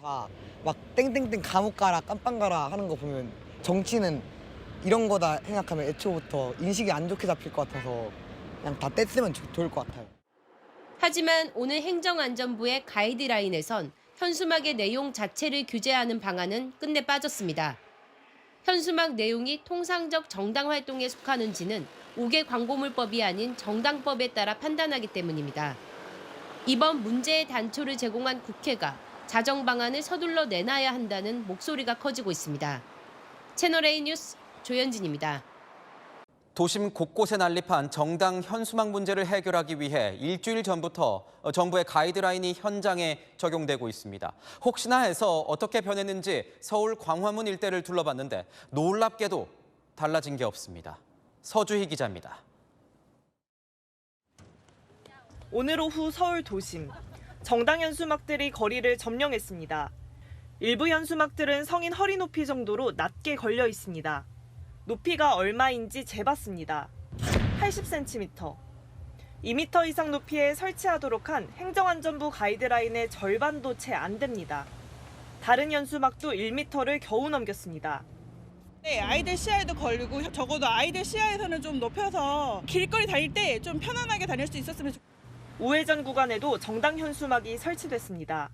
다 막 땡땡땡 감옥 가라 깜빵 가라 하는 거 보면 정치는 이런 거다 생각하면 애초부터 인식이 안 좋게 잡힐 것 같아서 그냥 다 뗐으면 좋을 것 같아요. 하지만 오늘 행정안전부의 가이드라인에선 현수막의 내용 자체를 규제하는 방안은 끝내 빠졌습니다. 현수막 내용이 통상적 정당 활동에 속하는지는 5개 광고물법이 아닌 정당법에 따라 판단하기 때문입니다. 이번 문제의 단초를 제공한 국회가 자정 방안을 서둘러 내놔야 한다는 목소리가 커지고 있습니다. 채널A 뉴스 조현진입니다. 도심 곳곳에 난립한 정당 현수막 문제를 해결하기 위해 일주일 전부터 정부의 가이드라인이 현장에 적용되고 있습니다. 혹시나 해서 어떻게 변했는지 서울 광화문 일대를 둘러봤는데 놀랍게도 달라진 게 없습니다. 서주희 기자입니다. 오늘 오후 서울 도심. 정당 현수막들이 거리를 점령했습니다. 일부 현수막들은 성인 허리 높이 정도로 낮게 걸려 있습니다. 높이가 얼마인지 재봤습니다. 80cm. 2m 이상 높이에 설치하도록 한 행정안전부 가이드라인의 절반도 채 안 됩니다. 다른 현수막도 1m를 겨우 넘겼습니다. 네, 아이들 시야에도 걸리고 적어도 아이들 시야에서는 좀 높여서 길거리 다닐 때 좀 편안하게 다닐 수 있었으면 좋겠습니다. 우회전 구간에도 정당 현수막이 설치됐습니다.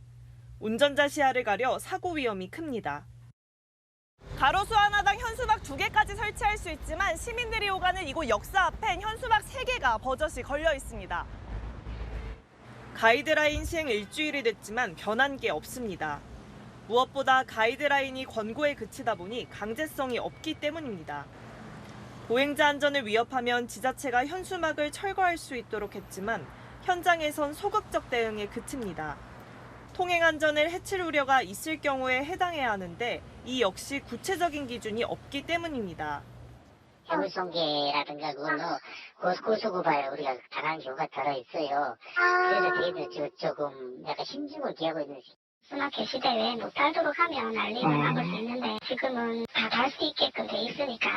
운전자 시야를 가려 사고 위험이 큽니다. 가로수 하나당 현수막 2개까지 설치할 수 있지만 시민들이 오가는 이곳 역사 앞엔 현수막 3개가 버젓이 걸려 있습니다. 가이드라인 시행 일주일이 됐지만 변한 게 없습니다. 무엇보다 가이드라인이 권고에 그치다 보니 강제성이 없기 때문입니다. 보행자 안전을 위협하면 지자체가 현수막을 철거할 수 있도록 했지만 현장에선 소극적 대응에 그칩니다. 통행 안전을 해칠 우려가 있을 경우에 해당해야 하는데 이 역시 구체적인 기준이 없기 때문입니다. 해물송계라든가 그거는 고소고발에 우리가 당한 경우가 들어있어요. 그래서 저희도 조금 약간 힘주고 기하고 있는 스마트 시대에 못 살도록 하면 난리는 막을 수 있는데 지금은 다 갈 수 있게끔 돼 있으니까.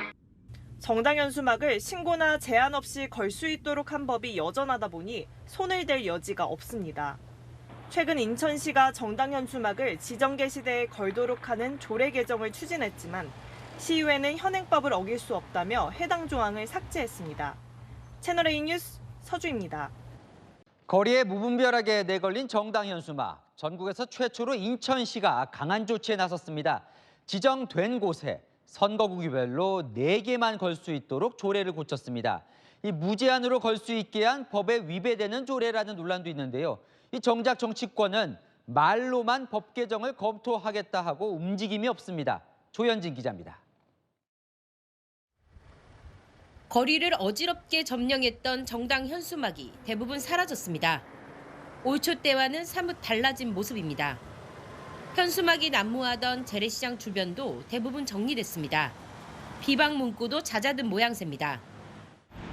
정당 현수막을 신고나 제한 없이 걸 수 있도록 한 법이 여전하다 보니 손을 댈 여지가 없습니다. 최근 인천시가 정당 현수막을 지정 게시대에 걸도록 하는 조례 개정을 추진했지만 시의회는 현행법을 어길 수 없다며 해당 조항을 삭제했습니다. 채널A 뉴스 서주입니다. 거리에 무분별하게 내걸린 정당 현수막. 전국에서 최초로 인천시가 강한 조치에 나섰습니다. 지정된 곳에 선거구별로 4개만 걸 수 있도록 조례를 고쳤습니다. 이 무제한으로 걸 수 있게 한 법에 위배되는 조례라는 논란도 있는데요. 이 정작 정치권은 말로만 법 개정을 검토하겠다 하고 움직임이 없습니다. 조현진 기자입니다. 거리를 어지럽게 점령했던 정당 현수막이 대부분 사라졌습니다. 올 초 때와는 사뭇 달라진 모습입니다. 현수막이 난무하던 재래시장 주변도 대부분 정리됐습니다. 비방 문구도 잦아든 모양새입니다.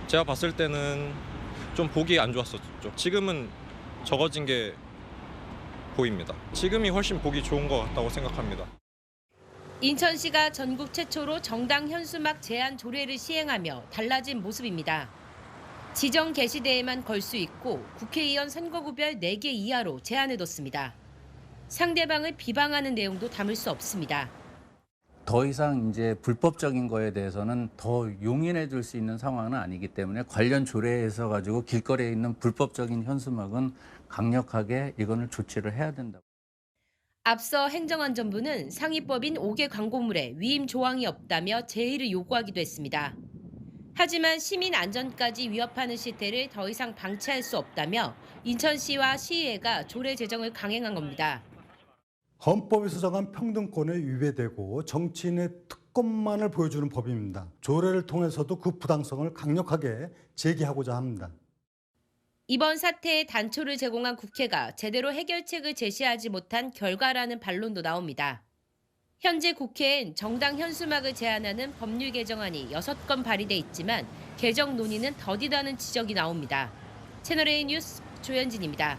제가 봤을 때는 좀 보기 안 좋았었죠. 지금은 적어진 게 보입니다. 지금이 훨씬 보기 좋은 것 같다고 생각합니다. 인천시가 전국 최초로 정당 현수막 제한 조례를 시행하며 달라진 모습입니다. 지정 게시대에만 걸 수 있고 국회의원 선거구별 4개 이하로 제한해뒀습니다. 상대방을 비방하는 내용도 담을 수 없습니다. 더 이상 이제 불법적인 거에 대해서는 더 용인해 줄 수 있는 상황은 아니기 때문에 관련 조례에서 가지고 길거리에 있는 불법적인 현수막은 강력하게 이거는 조치를 해야 된다. 앞서 행정안전부는 상위법인 5개 광고물에 위임 조항이 없다며 제의를 요구하기도 했습니다. 하지만 시민 안전까지 위협하는 시태를 더 이상 방치할 수 없다며 인천시와 시의회가 조례 제정을 강행한 겁니다. 헌법에서 정한 평등권에 위배되고 정치인의 특권만을 보여주는 법입니다. 조례를 통해서도 그 부당성을 강력하게 제기하고자 합니다. 이번 사태에 단초를 제공한 국회가 제대로 해결책을 제시하지 못한 결과라는 반론도 나옵니다. 현재 국회엔 정당 현수막을 제한하는 법률 개정안이 6건 발의돼 있지만 개정 논의는 더디다는 지적이 나옵니다. 채널A 뉴스 조현진입니다.